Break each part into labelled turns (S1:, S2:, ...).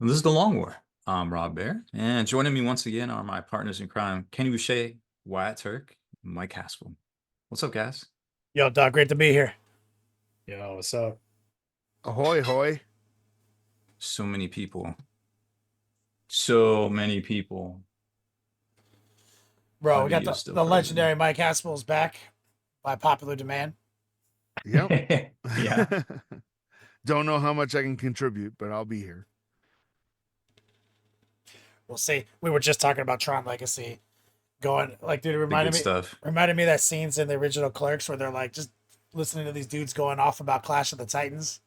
S1: This is the Long War. I'm Rob Baer, and joining me once again are my partners in crime, Kenny Boucher, Wyatt Turk, Mike Haspil. What's up, guys?
S2: Yo, Doc, great to be here.
S3: Yo, what's up?
S4: Ahoy, hoy.
S1: So many people. So many people.
S2: Bro,
S1: How
S2: we
S1: do
S2: got
S1: you
S2: the,
S1: still
S2: the
S1: present?
S2: legendary Mike Haspel's back by popular demand.
S4: Yep.
S1: Yeah.
S4: Don't know how much I can contribute, but I'll be here.
S2: We'll see. We were just talking about Tron Legacy. Going like, dude, it
S1: The good stuff.
S2: reminded me of that scenes in the original Clerks where they're like just listening to these dudes going off about Clash of the Titans.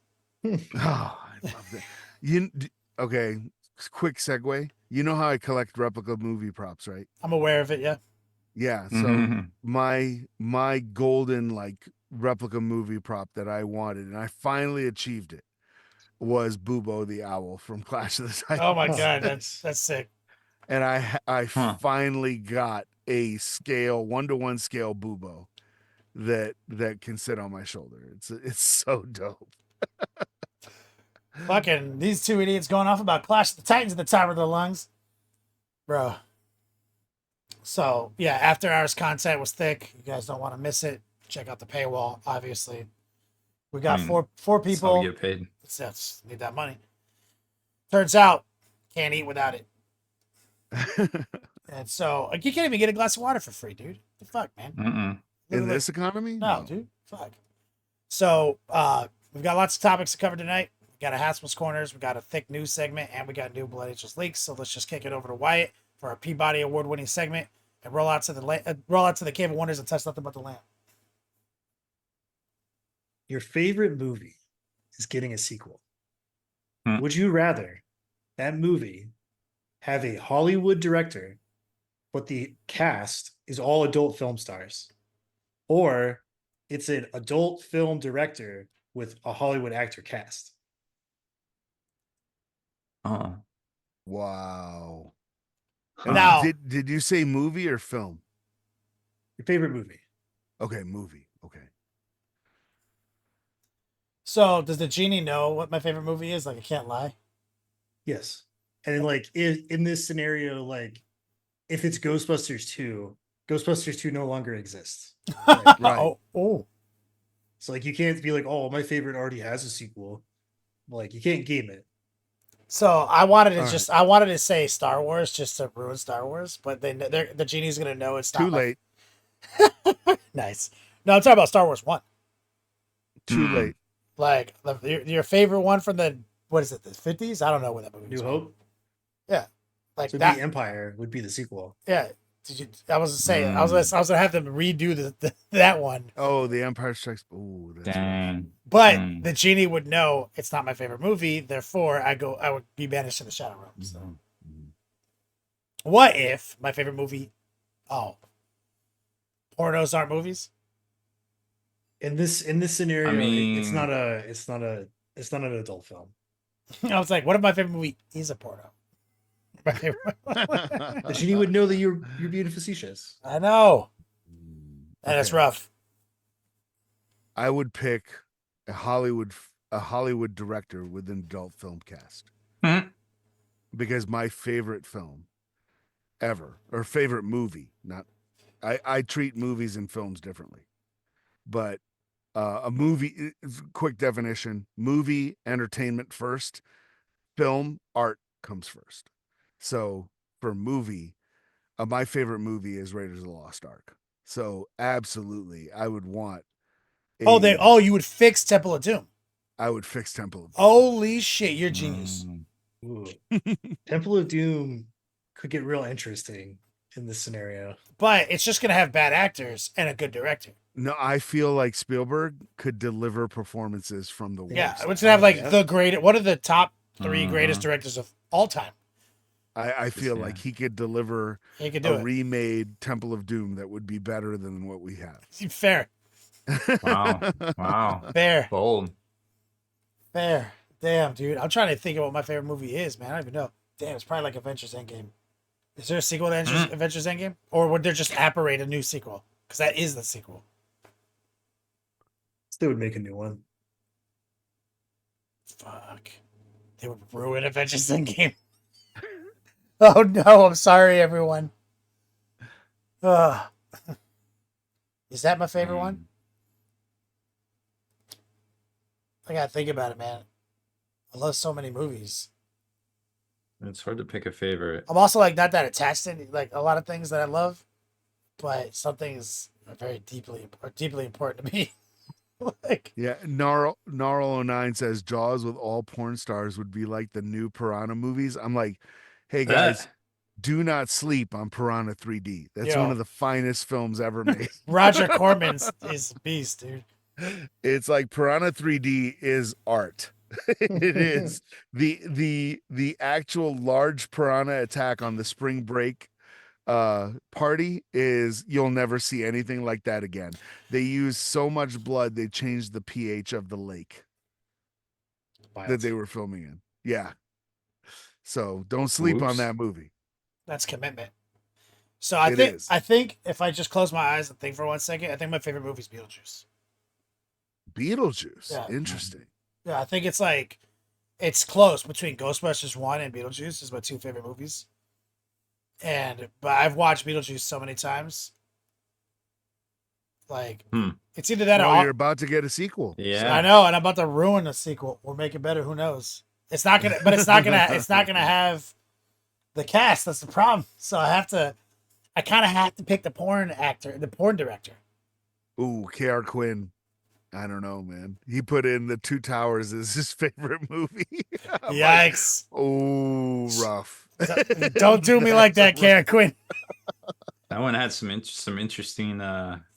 S4: Oh, I love that. Okay, quick segue. You know how I collect replica movie props, right?
S2: I'm aware of it, yeah.
S4: Yeah. So
S1: Mhm.
S4: my golden like replica movie prop that I wanted, and I finally achieved it, was Bubo the Owl from Clash of the Titans.
S2: Oh my
S3: Oh,
S2: god,
S3: nice.
S2: that's sick.
S4: And I
S1: Huh.
S4: finally got a scale 1-to-1 scale Bubo that can sit on my shoulder. It's so dope.
S2: Fucking these two idiots going off about Clash of the Titans at the top of their lungs. Bro. So yeah, after hours content was thick. You guys don't want to miss it. Check out the paywall, obviously. We got
S1: mean,
S2: four
S1: That's how we
S2: people.
S1: get paid.
S2: That's need that money. Turns out, can't eat without it. And so like, you can't even get a glass of water for free, dude. The fuck, man.
S1: Mm-mm.
S4: In
S2: Literally-
S4: this economy?
S2: no, dude. Fuck. So we've got lots of topics to cover tonight. We got a Haspel's Corners, we got a thick news segment, and we got new Blood Angels leaks. So let's just kick it over to Wyatt for our Peabody Award-winning segment and roll out to the Cave of Wonders and touch nothing but the lamp.
S3: Your favorite movie is getting a sequel.
S1: Hmm.
S3: Would you rather that movie have a Hollywood director, but the cast is all adult film stars? Or it's an adult film director with a Hollywood actor cast?
S1: Uh-uh.
S4: Wow.
S1: Huh.
S4: And
S2: Now-
S4: did you say movie or film?
S3: Your favorite movie?
S4: Okay, movie. Okay.
S2: So does the genie know what my favorite movie is? Like I can't lie.
S3: Yes. And then, like, in this scenario, like, if it's Ghostbusters 2, Ghostbusters 2 no longer exists. Right.
S4: Right.
S2: Oh.
S3: So, like, you can't be like, oh, my favorite already has a sequel. Like, you can't game it.
S2: So I wanted to
S4: All
S2: I wanted to say Star Wars just to ruin Star Wars, but the genie's gonna know it's
S4: Too
S2: not
S4: late.
S2: Nice. No, I'm talking about Star Wars 1.
S4: Too
S1: Hmm.
S4: late.
S2: Like your favorite one from the what is it, the 50s? I don't know when that movie
S3: New
S2: was.
S3: Hope?
S2: Like
S3: So
S2: that.
S3: the Empire would be the sequel.
S2: Yeah. I was saying I was gonna have them redo that one,
S4: Oh, The Empire Strikes. Oh, that's rough.
S1: Dang.
S2: but
S1: Hmm.
S2: the genie would know it's not my favorite movie. Therefore, I would be banished to the Shadow Realm. So,
S4: Mhm.
S2: what if my favorite movie? Oh, pornos aren't movies.
S3: In this scenario, it's
S1: mean-
S3: not an adult film.
S2: I was like, what if my favorite movie is a porno? My favorite.
S3: The genie would know that you're being facetious.
S2: I know, and it's
S4: Okay.
S2: rough.
S4: I would pick a Hollywood director with an adult film cast,
S1: Hmm.
S4: because my favorite film ever, or favorite movie, not I treat movies and films differently, but a movie, quick definition: movie, entertainment first, film, art comes first. So for movie, my favorite movie is Raiders of the Lost Ark. So absolutely, I would want
S2: You would fix Temple of Doom.
S4: I would fix Temple of Doom.
S2: Holy shit, you're genius.
S1: Mm.
S3: Ooh. Temple of Doom could get real interesting in this scenario.
S2: But it's just gonna have bad actors and a good director.
S4: No, I feel like Spielberg could deliver performances from the
S2: Yeah,
S4: worst.
S2: it's gonna have like
S3: yeah.
S2: the great. What are the top 3
S1: Mhm.
S2: greatest directors of all time?
S4: I feel
S1: Yeah.
S4: like he could deliver
S2: He could do
S4: a
S2: it.
S4: remade Temple of Doom that would be better than what we have.
S2: Fair,
S1: Wow. Wow.
S2: fair,
S1: Bold.
S2: fair. Damn, dude. I'm trying to think of what my favorite movie is, man. I don't even know. Damn, it's probably like Avengers Endgame. Is there a sequel to Avengers Endgame, or would there just apparate a new sequel? Because that is the sequel.
S3: They would make a new one.
S2: Fuck. They would ruin Avengers Endgame. Oh no! I'm sorry, everyone. Ugh. Is that my favorite one? I gotta think about it, man. I love so many movies.
S1: It's hard to pick a favorite.
S2: I'm also like not that attached to like a lot of things that I love, but some things are very deeply important to me. Like,
S4: Yeah, Gnarl09 says Jaws with all porn stars would be like the new Piranha movies. I'm like, hey guys, do not sleep on Piranha 3D. That's one
S2: Yo.
S4: of the finest films ever made.
S2: Roger Corman's is a beast, dude.
S4: It's like Piranha 3D is art. It is the actual large piranha attack on the spring break party is you'll never see anything like that again. They use so much blood they changed the pH of the lake that they were filming in. Yeah. So don't sleep on
S1: Whoops.
S4: that movie.
S2: That's commitment. So I
S4: It
S2: think
S4: is.
S2: I think if I just close my eyes and think for 1 second, I think my favorite movie is Beetlejuice.
S4: Beetlejuice.
S2: Yeah.
S4: Interesting.
S2: Yeah, I think it's like it's close between Ghostbusters 1 and Beetlejuice is my 2 favorite movies. But I've watched Beetlejuice so many times. Like it's either that
S4: Well,
S2: or
S4: you're about to get a sequel.
S1: Yeah.
S2: I know, and I'm about to ruin the sequel or make it better. Who knows? It's not gonna, but it's not gonna have the cast. That's the problem. So I kind of have to pick the porn director.
S4: Ooh, K.R. Quinn. I don't know, man. He put in The Two Towers as his favorite movie. I'm like,
S2: Yikes!
S4: oh, rough.
S2: Don't do me like that, Karen Quinn.
S1: That one had some interesting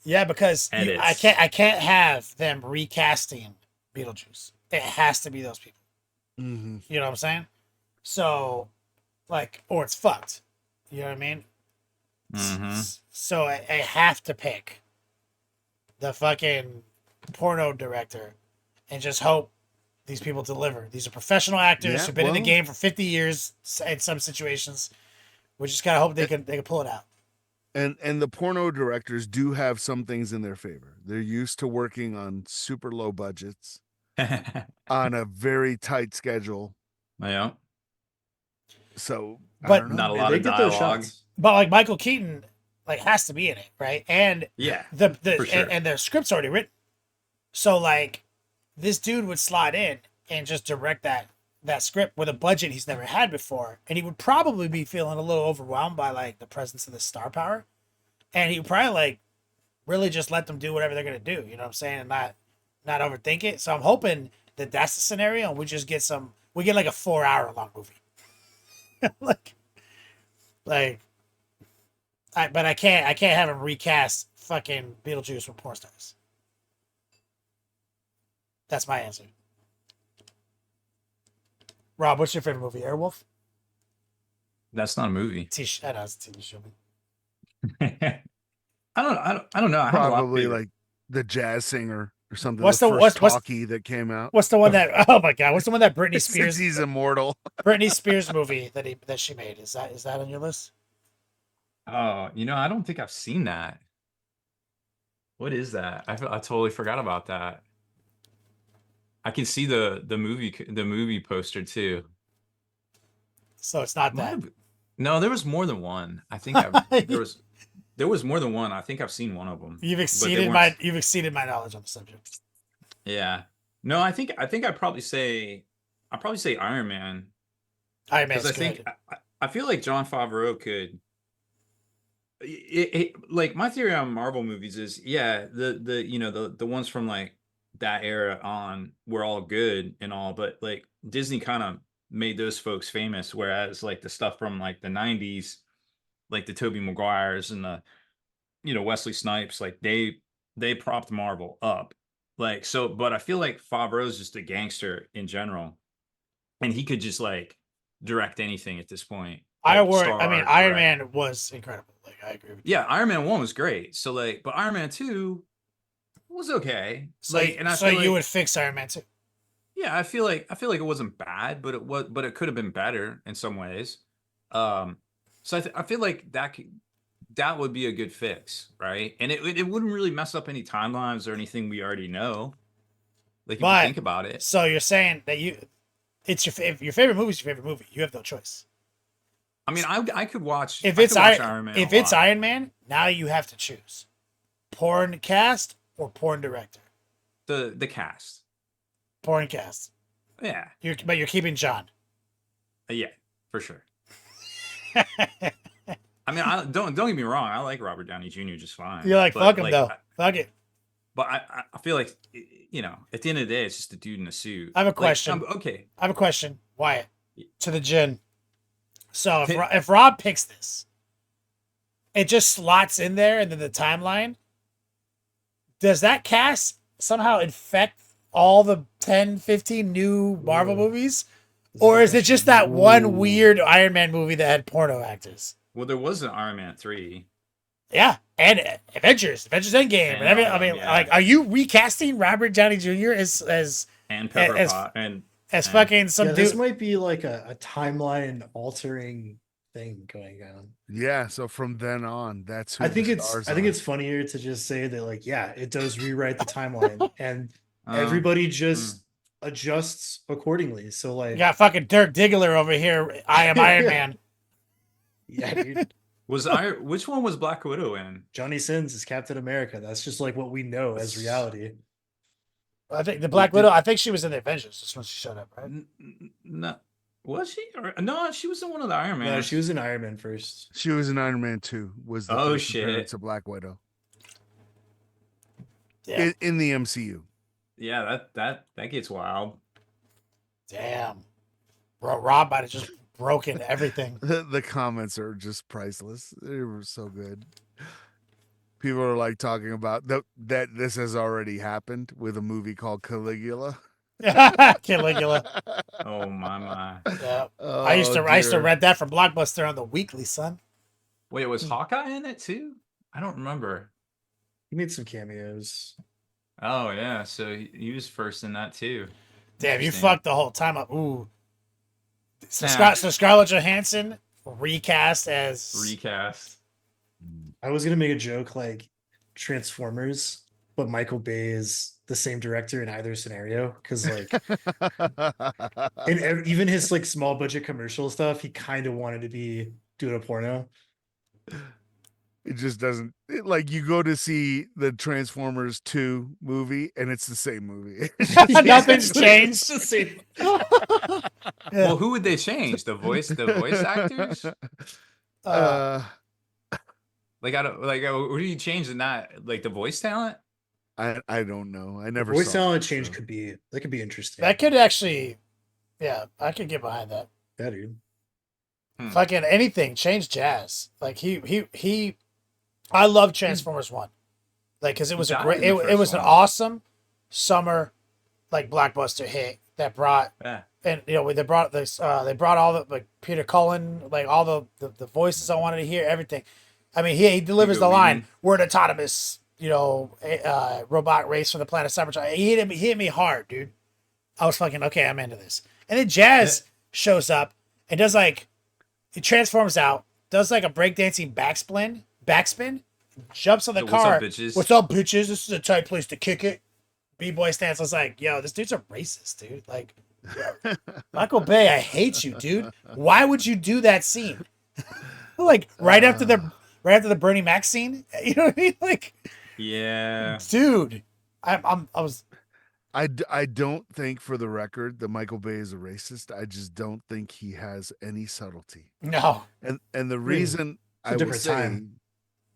S2: Yeah, because
S1: edits.
S2: I can't have them recasting Beetlejuice. It has to be those people.
S4: Mhm.
S2: You know what I'm saying? So, like, or it's fucked. You know what I mean? So I have to pick the fucking porno director and just hope these people deliver. These are professional actors
S4: Yeah,
S2: who've been in the
S4: well-
S2: game for 50 years in some situations. We just gotta hope they can pull it out.
S4: And the porno directors do have some things in their favor. They're used to working on super low budgets on a very tight schedule.
S1: yeah.
S4: So I
S2: But-
S4: don't know.
S1: Not a
S3: They
S1: lot of
S3: get those
S1: dialogue.
S3: shots.
S2: But like Michael Keaton, like has to be in it, right? And
S1: Yeah.
S2: the
S1: for sure.
S2: and the script's already written. So like this dude would slide in and just direct that script with a budget he's never had before, and he would probably be feeling a little overwhelmed by like the presence of the star power, and he would probably like really just let them do whatever they're gonna do. You know what I'm saying? And not overthink it. So I'm hoping that that's the scenario, and we get like a 4-hour long movie. like but I can't have him recast fucking Beetlejuice with porn stars. That's my answer. Rob, what's your favorite movie? Airwolf?
S1: That's not a movie.
S2: I know it's a TV show.
S1: I don't know. I have a lot of
S4: Probably
S1: favorite-
S4: like the jazz singer or something.
S2: What's
S4: the
S2: the-
S4: first
S2: what's-
S4: talkie that came out?
S2: What's the one that? Oh my god! What's the one that Britney
S4: Since
S2: Spears?
S4: he's immortal.
S2: Britney Spears movie that she made. Is that on your list?
S1: Oh, I don't think I've seen that. What is that? I totally forgot about that. I can see the movie poster too.
S2: So it's not
S1: Might
S2: that.
S1: have- No, there was more than one. I think there was more than one. I think I've seen one of them.
S2: You've
S1: they
S2: exceeded my knowledge on the subject.
S1: Yeah. No, I think I'd probably say Iron Man.
S2: Iron Man's
S1: Because I
S2: good.
S1: think I feel like Jon Favreau could. Like my theory on Marvel movies is the ones from like that era on were all good and all, but like Disney kind of made those folks famous, whereas like the stuff from like the 90s, like the Tobey Maguires and the Wesley Snipes, like they propped Marvel up, like, so. But I feel like Favreau's just a gangster in general, and he could just like direct anything at this point.
S2: Iron
S1: Star, direct.
S2: Man was incredible. Like I agree with you.
S1: Yeah, Iron Man 1 was great. So like, but Iron Man 2 was okay.
S2: So,
S1: Like, and I
S2: so
S1: feel
S2: you
S1: like,
S2: would fix Iron Man too.
S1: yeah, I feel like it wasn't bad, but it could have been better in some ways. So I feel like that would be a good fix, right? And it wouldn't really mess up any timelines or anything we already know. Like if you
S2: But-
S1: think about it.
S2: So you're saying that It's your favorite movie is your favorite movie. You have no choice.
S1: I mean, I could watch.
S2: If
S1: I
S2: it's
S1: could watch Iron Man.
S2: if
S1: a
S2: it's
S1: lot.
S2: Iron Man, now you have to choose porn cast or porn director.
S1: The cast.
S2: Porn cast.
S1: Yeah,
S2: But you're keeping John.
S1: yeah, for sure. I mean, I don't get me wrong. I like Robert Downey Jr. just fine.
S2: You're like,
S1: but,
S2: fuck him though. Fuck it.
S1: But I feel like, you know, at the end of the day, it's just a dude in a suit.
S2: I have a
S1: Like,
S2: question.
S1: okay.
S2: I have a question, Wyatt, to the gin. So if Rob picks this, it just slots in there into the timeline. Does that cast somehow infect all the 10, 15 new Marvel movies? Or is it just that one weird Iron Man movie that had porno actors?
S1: Well, there was an Iron Man 3.
S2: Yeah, and Avengers Endgame, and everything. I mean,
S1: yeah.
S2: like, are you recasting Robert Downey Jr. as
S1: And Pepper
S2: as-
S1: Pot. And
S2: fucking some
S3: Yeah,
S2: dude?
S3: this might be like a timeline altering thing going on.
S4: Yeah, so from then on, that's who
S3: I think
S4: the
S3: it's
S4: stars
S3: I think
S4: are.
S3: it's funnier to just say that, like, yeah, it does rewrite the timeline and
S1: um,
S3: everybody just adjusts accordingly. So like,
S2: You got fucking Dirk Diggler over here. I am Iron Man.
S3: yeah, dude.
S1: which one was Black Widow in?
S3: Johnny Sins is Captain America. That's just like what we know as reality.
S2: I think the Black Widow. I think she was in the Avengers just when she showed up, right?
S1: No, was she? Or, no, she was in one of the Iron Man.
S3: No, she was in Iron Man first.
S4: She was in Iron Man 2, was the
S1: Oh,
S4: first
S1: shit.
S4: appearance of Black Widow.
S2: Yeah.
S4: In the MCU.
S1: Yeah, that gets wild.
S2: Damn. Bro, Rob might have just broken everything.
S4: The comments are just priceless. They were so good. People are like talking about that this has already happened with a movie called Caligula.
S2: Caligula.
S1: Oh my.
S2: Yeah.
S4: Oh,
S2: I used to
S4: dear.
S2: rent that from Blockbuster on the weekly, son.
S1: Wait, was Hawkeye in it too? I don't remember.
S3: He made some cameos.
S1: Oh yeah, so he was first in that too.
S2: Damn, you
S1: Interesting.
S2: fucked the whole time up. Ooh. So,
S1: Nah.
S2: so Scarlett Johansson recast as
S1: Recast.
S3: I was gonna make a joke like Transformers, but Michael Bay is the same director in either scenario because like even his like small budget commercial stuff, he kind of wanted to be doing a porno.
S4: It just doesn't like you go to see the Transformers 2 movie and it's the same movie.
S2: Nothing's changed.
S3: It's the same.
S2: Yeah.
S1: Well, who would they change? The voice actors? Like who do you change in that? Like the voice talent?
S4: I don't know. I never
S3: Voice
S4: saw
S3: talent
S4: it,
S3: change
S4: so.
S3: could be interesting.
S2: That could actually, yeah, I could get behind that.
S3: Yeah, dude.
S2: Fucking anything, change Jazz. Like he. I love Transformers 1, like because it was a
S1: died
S2: great,
S1: in the
S2: it was
S1: first
S2: an
S1: one.
S2: awesome summer, like blockbuster hit that brought,
S1: Yeah.
S2: and you know they brought this, they brought all the like Peter Cullen, like all the voices I wanted to hear, everything. I mean, he delivers
S1: Hugo
S2: the line,
S1: Weaving.
S2: "We're an autonomous, you know, robot race from the planet Cybertron." He hit me hard, dude. I was fucking okay. I'm into this. And then Jazz shows up and does like, he transforms out, does like a breakdancing backspin, jumps on the
S1: So
S2: car.
S1: what's up, bitches?
S2: What's up, bitches? This is a tight place to kick it. B-boy stance. I was like, yo, this dude's a racist, dude. Like, yo, Michael Bay, I hate you, dude. Why would you do that scene? Like right after the Bernie Mac scene, you know what I mean? Like,
S1: Yeah.
S2: dude, I
S4: don't think, for the record, that Michael Bay is a racist. I just don't think he has any subtlety.
S2: no.
S4: And the reason
S3: a
S4: I will
S3: different
S4: say
S3: time.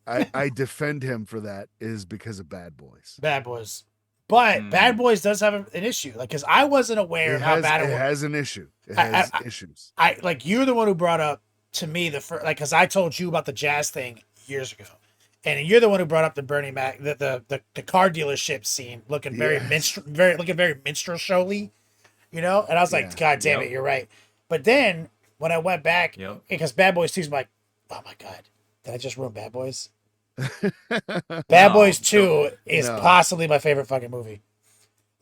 S4: I defend him for that is because of Bad Boys.
S2: Bad Boys. But Bad Boys does have an issue. Like, because I wasn't aware of how bad it was.
S4: has an issue. It
S2: I-
S4: has
S2: I-
S4: issues.
S2: I like you're the one who brought up to me the first, like, because I told you about the Jazz thing years ago, and you're the one who brought up the Bernie Mac, the car dealership scene looking very
S4: Yes.
S2: very minstrel showy, you know. And I was like,
S4: Yeah.
S2: God damn
S1: Yep.
S2: it, you're right. But then when I went back,
S1: Yep.
S2: because Bad Boys 2 is like, oh my God, did I just ruin Bad Boys? Bad
S1: No,
S2: Boys 2 is
S4: no.
S2: possibly my favorite fucking movie.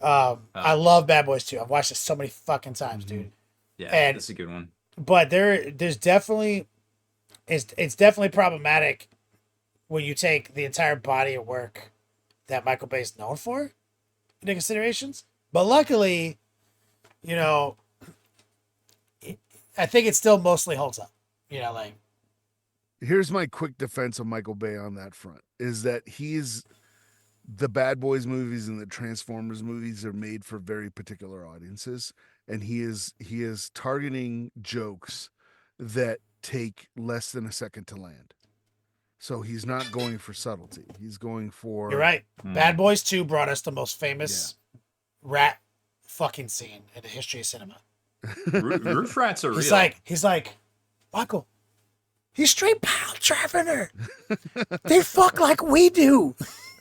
S2: I love Bad Boys 2. I've watched it so many fucking times, dude.
S1: Yeah,
S2: And-
S1: that's a good one.
S2: But there's definitely it's definitely problematic when you take the entire body of work that Michael Bay's known for into considerations. But luckily, you know, I think it still mostly holds up. You know, like
S4: Here's my quick defense of Michael Bay on that front is that the Bad Boys movies and the Transformers movies are made for very particular audiences, and he is targeting jokes that take less than a second to land. So he's not going for subtlety. He's going for
S2: you're right. Bad Boys 2 brought us the most famous rat fucking scene in the history of cinema.
S1: Roof rats are real.
S2: He's like, Michael, he's straight pile driving her. They fuck like we do.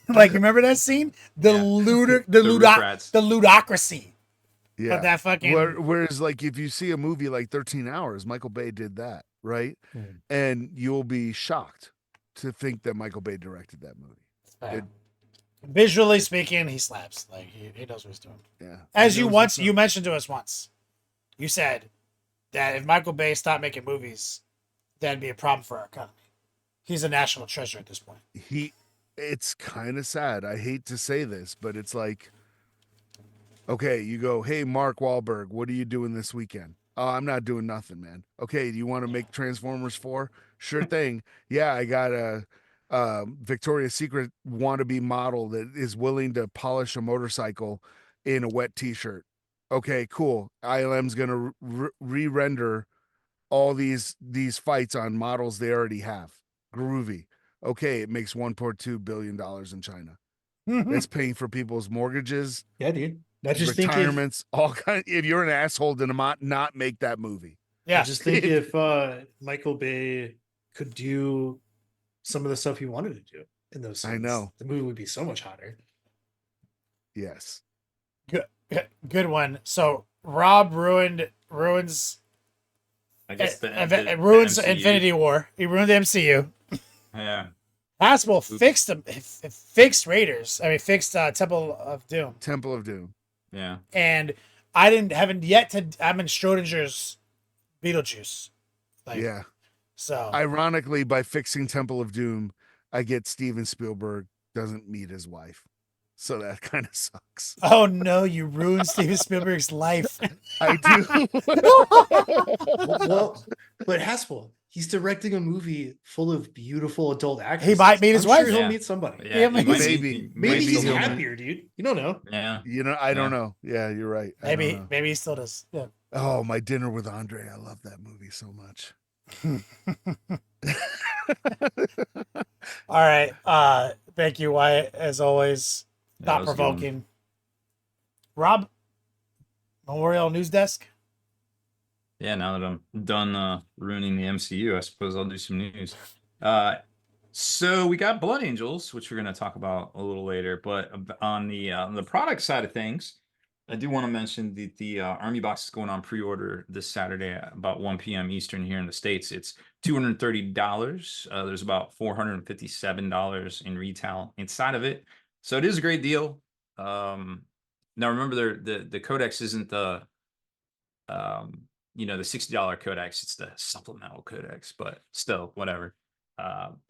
S2: Like, remember that scene? The ludocracy.
S4: Yeah.
S2: But that fucking
S4: Whereas, like, if you see a movie like 13 Hours, Michael Bay did that, right? And you'll be shocked to think that Michael Bay directed that movie.
S2: Visually speaking, he slaps. Like he knows what he's doing.
S4: Yeah.
S2: As you mentioned to us once, you said that if Michael Bay stopped making movies, that'd be a problem for our economy. He's a national treasure at this point.
S4: It's kind of sad. I hate to say this, but it's like, okay, you go, hey, Mark Wahlberg, what are you doing this weekend? Oh, I'm not doing nothing, man. Okay, do you want to make Transformers 4? Sure thing. Yeah, I got a Victoria's Secret wannabe model that is willing to polish a motorcycle in a wet t-shirt. Okay, cool. ILM's going to re-render all these fights on models they already have. Groovy. Okay, it makes $1.2 billion in China. It's paying for people's mortgages.
S3: Yeah, dude. I just
S4: retirements, all kind. If you're an asshole, then not make that movie.
S2: Yeah,
S3: I just think if Michael Bay could do some of the stuff he wanted to do in those scenes,
S4: I know
S3: the movie would be so much hotter.
S4: Yes.
S2: Good one. So Rob ruins.
S1: I guess
S2: it ruins
S1: the MCU.
S2: Infinity War. He ruined the MCU.
S1: Yeah.
S2: Haspil fixed Raiders. I mean, fixed Temple of Doom.
S4: Temple of Doom.
S1: Yeah.
S2: And I'm in Schrodinger's Beetlejuice. Like,
S4: yeah.
S2: So
S4: ironically, by fixing Temple of Doom, I get Steven Spielberg doesn't meet his wife. So that kind of sucks.
S2: Oh no, you ruined Steven Spielberg's life.
S4: I do.
S3: well, but Haspil, he's directing a movie full of beautiful adult actors.
S2: He might meet his wife.
S3: Sure he'll meet somebody.
S1: Yeah,
S4: maybe
S3: he's
S4: he'll
S3: happier, dude. You don't know.
S1: Yeah.
S4: You know, I don't know. Yeah, you're right.
S2: Maybe he still does. Yeah.
S4: Oh, My Dinner with Andre. I love that movie so much.
S2: All right. Thank you, Wyatt, as always. Thought provoking. Rob, Memorial News Desk.
S1: Yeah, now that I'm done ruining the MCU, I suppose I'll do some news. So we got Blood Angels, which we're going to talk about a little later. But on the product side of things, I do want to mention the Army Box is going on pre-order this Saturday at about 1 p.m. Eastern here in the States. It's $230. There's about $457 in retail inside of it. So it is a great deal. Now remember, the codex isn't the the $60 codex. It's the supplemental codex, but still, whatever.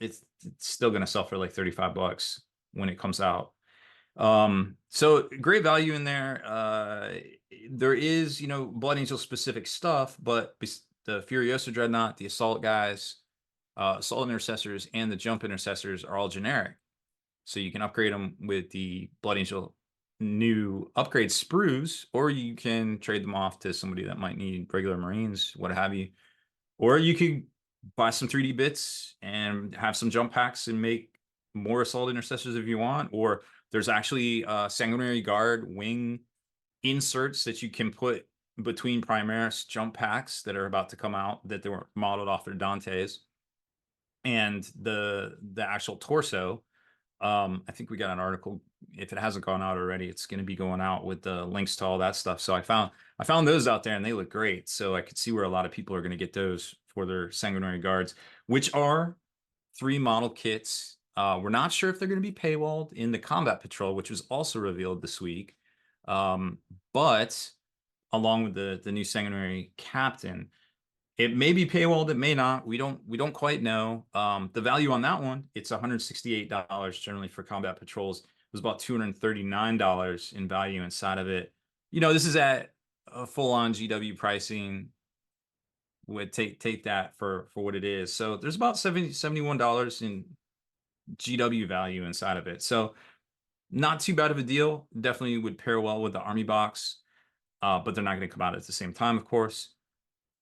S1: It's still going to sell for like $35 when it comes out. So great value in there. There is, Blood Angel specific stuff, but the Furiosa Dreadnought, the Assault guys, Assault Intercessors, and the Jump Intercessors are all generic. So you can upgrade them with the Blood Angel new upgrade sprues, or you can trade them off to somebody that might need regular Marines, what have you. Or you could buy some 3D bits and have some jump packs and make more Assault Intercessors if you want. Or there's actually Sanguinary Guard wing inserts that you can put between Primaris jump packs that are about to come out, that they were modeled off their Dantes, and the actual torso. I think we got an article. If it hasn't gone out already, it's going to be going out with the links to all that stuff. So I found those out there, and they look great. So I could see where a lot of people are going to get those for their Sanguinary Guards, which are 3 model kits. We're not sure if they're going to be paywalled in the Combat Patrol, which was also revealed this week. But along with the new Sanguinary Captain, it may be paywalled, it may not. We don't quite know. The value on that one, it's $168 generally for Combat Patrols. It was about $239 in value inside of it. This is at a full-on GW pricing. would take that for what it is. So there's about $71 in GW value inside of it. So not too bad of a deal. Definitely would pair well with the Army box, but they're not going to come out at the same time, of course.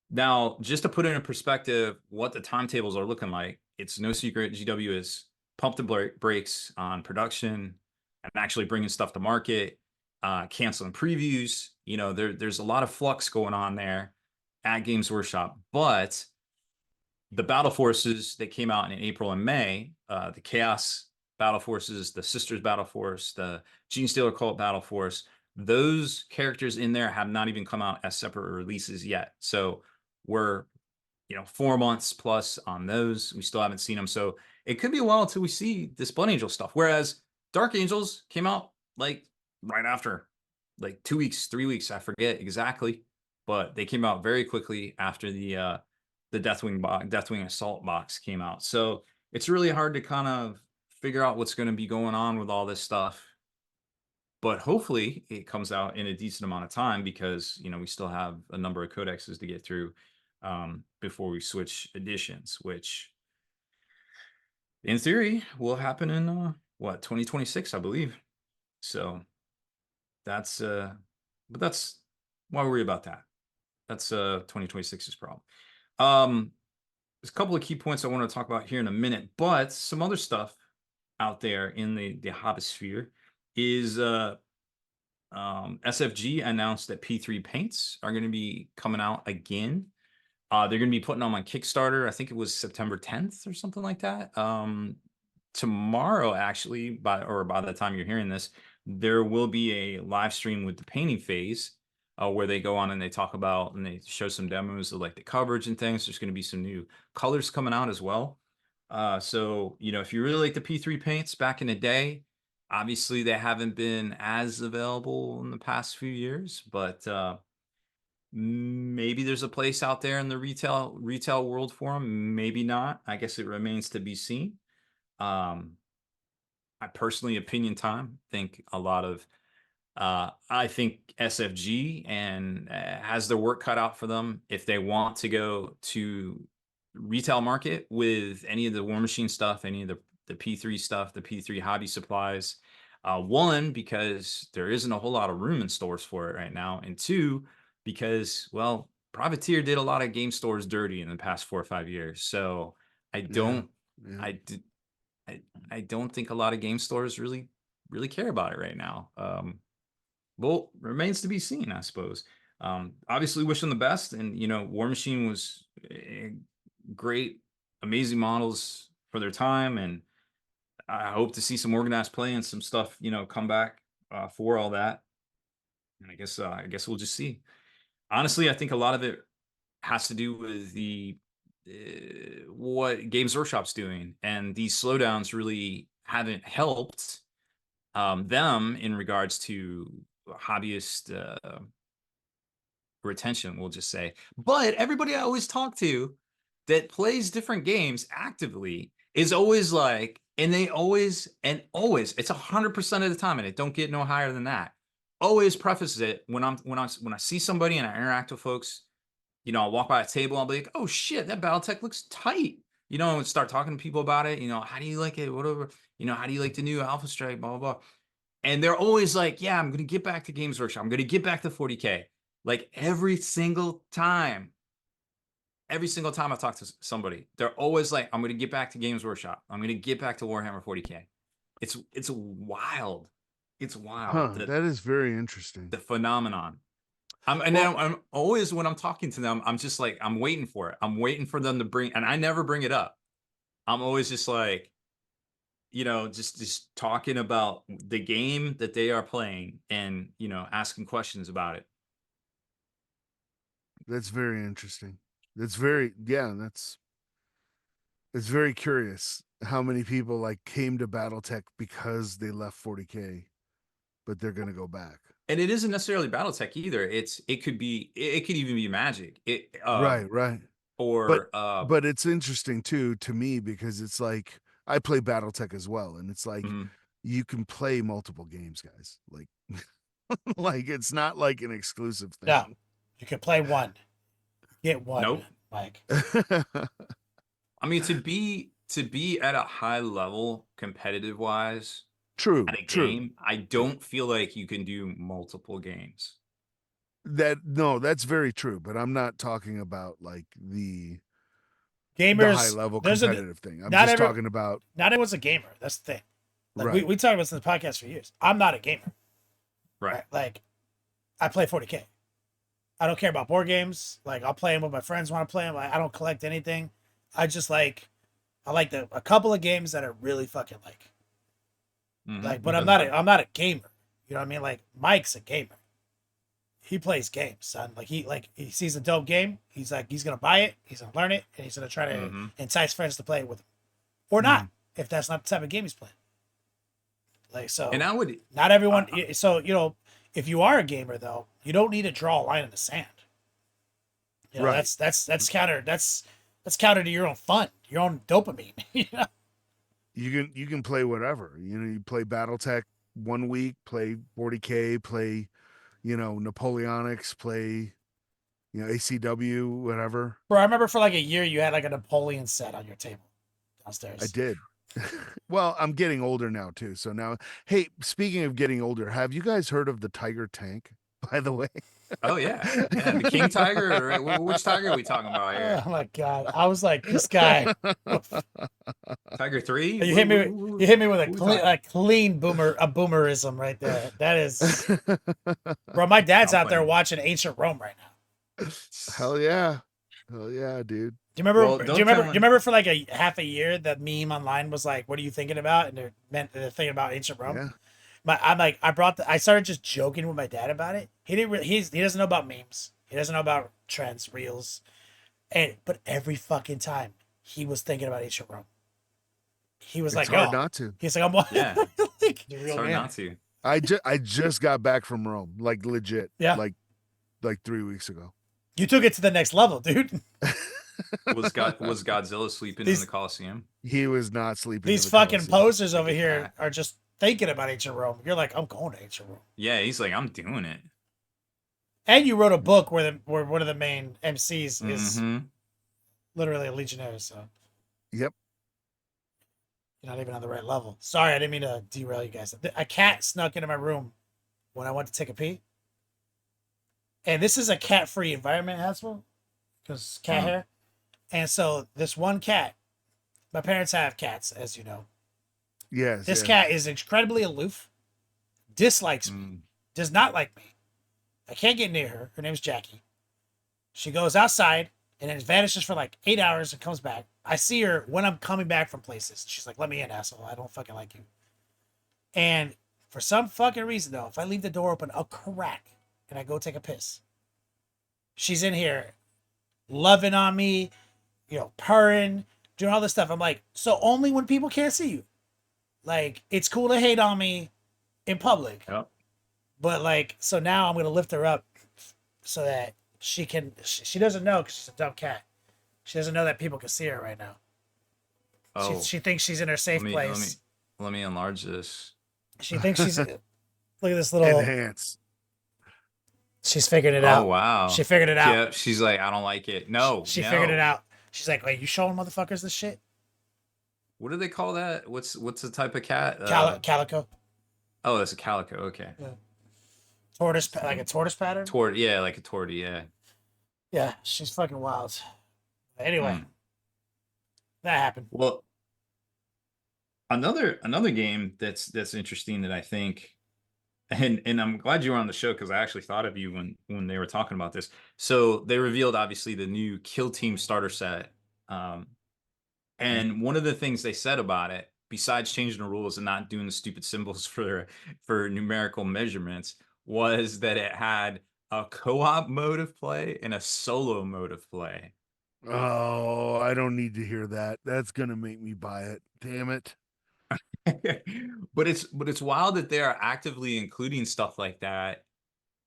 S1: Now, just to put it in perspective, what the timetables are looking like, it's no secret GW is pumped the brakes on production and actually bringing stuff to market, canceling previews. You know, there's a lot of flux going on there at Games Workshop, but the battle forces that came out in April and May, the Chaos battle forces, the Sisters battle force, the Gene Stealer Cult battle force, those characters in there have not even come out as separate releases yet. So we're 4 months plus on those. We still haven't seen them. So it could be a while until we see this Blood Angel stuff. Whereas Dark Angels came out like right after, like 2 weeks, 3 weeks, I forget exactly, but they came out very quickly after the Deathwing Assault box came out. So it's really hard to kind of figure out what's going to be going on with all this stuff. But hopefully it comes out in a decent amount of time because, we still have a number of codexes to get through before we switch editions, which in theory will happen in 2026, I believe. So that's but that's why worry about that. That's 2026's problem. There's a couple of key points I want to talk about here in a minute, but some other stuff out there in the hobbysphere is SFG announced that P3 paints are going to be coming out again. They're going to be putting them on Kickstarter. I think it was September 10th or something like that. Tomorrow, actually, by the time you're hearing this, there will be a live stream with the painting phase where they go on and they talk about and they show some demos of like the coverage and things. There's going to be some new colors coming out as well. So, if you really like the P3 paints back in the day, obviously they haven't been as available in the past few years, but maybe there's a place out there in the retail world for them. Maybe not. I guess it remains to be seen. I personally, opinion time, think a lot of I think SFG and has their work cut out for them if they want to go to retail market with any of the War Machine stuff, any of the P3 stuff, the P3 hobby supplies. One, because there isn't a whole lot of room in stores for it right now, and two, because Privateer did a lot of game stores dirty in the past 4 or 5 years. So I don't, I don't think a lot of game stores really care about it right now. Well, remains to be seen, I suppose. Obviously, wish them the best. And, War Machine was great, amazing models for their time. And I hope to see some organized play and some stuff, come back for all that. And I guess we'll just see. Honestly, I think a lot of it has to do with the what Games Workshop's doing. And these slowdowns really haven't helped them in regards to hobbyist retention, we'll just say. But everybody I always talk to that plays different games actively is always like, and they always, it's 100% of the time, and it don't get no higher than that. Always prefaces it when I see somebody and I interact with folks, I'll walk by a table, I'll be like, oh shit, that BattleTech looks tight. And start talking to people about it. How do you like it? Whatever. How do you like the new Alpha Strike? Blah, blah, blah. And they're always like, yeah, I'm going to get back to Games Workshop. I'm going to get back to 40K. Like every single time I talk to somebody, they're always like, I'm going to get back to Games Workshop. I'm going to get back to Warhammer 40K. It's wild. It's wild.
S4: That is very interesting.
S1: The phenomenon. I'm always, when I'm talking to them, I'm just like, I'm waiting for it. I'm waiting for them to bring, and I never bring it up. I'm always just like, just talking about the game that they are playing and, asking questions about it.
S4: That's very interesting. It's very curious how many people like came to BattleTech because they left 40K, but they're going to go back.
S1: And it isn't necessarily BattleTech either. It could even be Magic.
S4: Right.
S1: Or
S4: but it's interesting too to me because it's like I play BattleTech as well, and it's like you can play multiple games, guys. Like, like it's not like an exclusive thing.
S2: No, you can play one, get one.
S1: Nope.
S2: Like,
S1: I mean, to be at a high level, competitive wise,
S4: True,
S1: at a
S4: true.
S1: game, I don't feel like you can do multiple games.
S4: No, that's very true. But I'm not talking about like the high
S2: gamers,
S4: level
S2: there's a
S4: competitive thing. I'm
S2: not
S4: just
S2: every
S4: talking about
S2: not everyone's a gamer. That's the thing. Like
S4: right.
S2: we talked about this in the podcast for years. I'm not a gamer.
S1: Right.
S2: Right? Like I play 40k. I don't care about board games. Like I'll play them with my friends want to play them. Like, I don't collect anything. I just like I like a couple of games that I really fucking like. Like, but I'm not a gamer. You know what I mean? Like Mike's a gamer. He plays games, son. Like he sees a dope game. He's like he's gonna buy it. He's gonna learn it, and he's gonna try to entice friends to play it with him, or not if that's not the type of game he's playing. Like so,
S1: And I would
S2: not everyone. So if you are a gamer though, you don't need to draw a line in the sand. You know,
S4: Right.
S2: that's counter. That's counter to your own fun, your own dopamine. You know?
S4: You can play whatever. You play BattleTech 1 week, play 40k, play Napoleonics, play ACW, whatever.
S2: Bro, I remember for like a year you had like a Napoleon set on your table downstairs.
S4: I did. Well, I'm getting older now too. So now, hey, speaking of getting older, have you guys heard of the Tiger tank? By the way.
S1: Oh yeah, the King Tiger. Or which tiger are we talking about here?
S2: Oh my god! I was like, this guy.
S1: Tiger 3.
S2: You hit me with a clean boomerism right there. That is, bro. My dad's out there watching Ancient Rome right now.
S4: Hell yeah, dude.
S2: Do you remember?
S1: Well,
S2: do you remember for like a half a year the meme online was like, "What are you thinking about?" And they're thinking about Ancient Rome.
S4: Yeah.
S2: I'm like, I started just joking with my dad about it. He doesn't know about memes. He doesn't know about trends, reels, but every fucking time he was thinking about Ancient Rome. He was
S4: It's
S2: like,
S4: hard
S2: "Oh,
S4: not to."
S2: he's like, I'm
S1: Yeah.
S2: like,
S1: It's hard not to.
S4: I just got back from Rome, like legit.
S2: Yeah.
S4: Like 3 weeks ago.
S2: You took it to the next level, dude.
S1: Was Godzilla sleeping in the Coliseum?
S4: He was not sleeping.
S2: These
S4: in the
S2: fucking
S4: Coliseum.
S2: posters over here are just thinking about Ancient Rome. You're like, I'm going to Ancient Rome.
S1: Yeah, he's like, I'm doing it.
S2: And you wrote a book where one of the main MCs is
S1: Mhm.
S2: literally a legionnaire. So
S4: Yep.
S2: you're not even on the right level. Sorry, I didn't mean to derail you guys. A cat snuck into my room when I went to take a pee. And this is a cat-free environment, Haspil, because cat hair. And so this one cat, my parents have cats, as you know.
S4: Yes.
S2: This cat is incredibly aloof, dislikes me, does not like me. I can't get near her. Her name's Jackie. She goes outside and then vanishes for like 8 hours and comes back. I see her when I'm coming back from places. She's like, let me in, asshole. I don't fucking like you. And for some fucking reason, though, if I leave the door open a crack and I go take a piss, she's in here loving on me, purring, doing all this stuff. I'm like, so only when people can't see you. Like, it's cool to hate on me in public.
S1: Yep.
S2: But like, so now I'm going to lift her up so that she doesn't know because she's a dumb cat. She doesn't know that people can see her right now.
S1: Oh,
S2: She thinks she's in her safe place.
S1: Let me enlarge this.
S2: She thinks she's, look at this little,
S4: Enhance.
S2: she's figured it out.
S1: Oh, wow.
S2: She figured it out.
S1: Yep. She's like, I don't like it. No.
S2: She
S1: no.
S2: figured it out. She's like, wait, you showing motherfuckers this shit?
S1: What do they call that? What's the type of cat?
S2: Calico.
S1: Oh, that's a calico. Okay.
S2: Yeah. Tortoise, like a tortoise pattern?
S1: Yeah, like a tortie, yeah.
S2: Yeah, she's fucking wild. Anyway, that happened.
S1: Well, another game that's interesting that I think, and I'm glad you were on the show because I actually thought of you when they were talking about this. So they revealed obviously the new Kill Team starter set, and one of the things they said about it, besides changing the rules and not doing the stupid symbols for numerical measurements, was that it had a co-op mode of play and a solo mode of play.
S4: Oh, I don't need to hear that. That's gonna make me buy it. Damn it.
S1: But it's wild that they are actively including stuff like that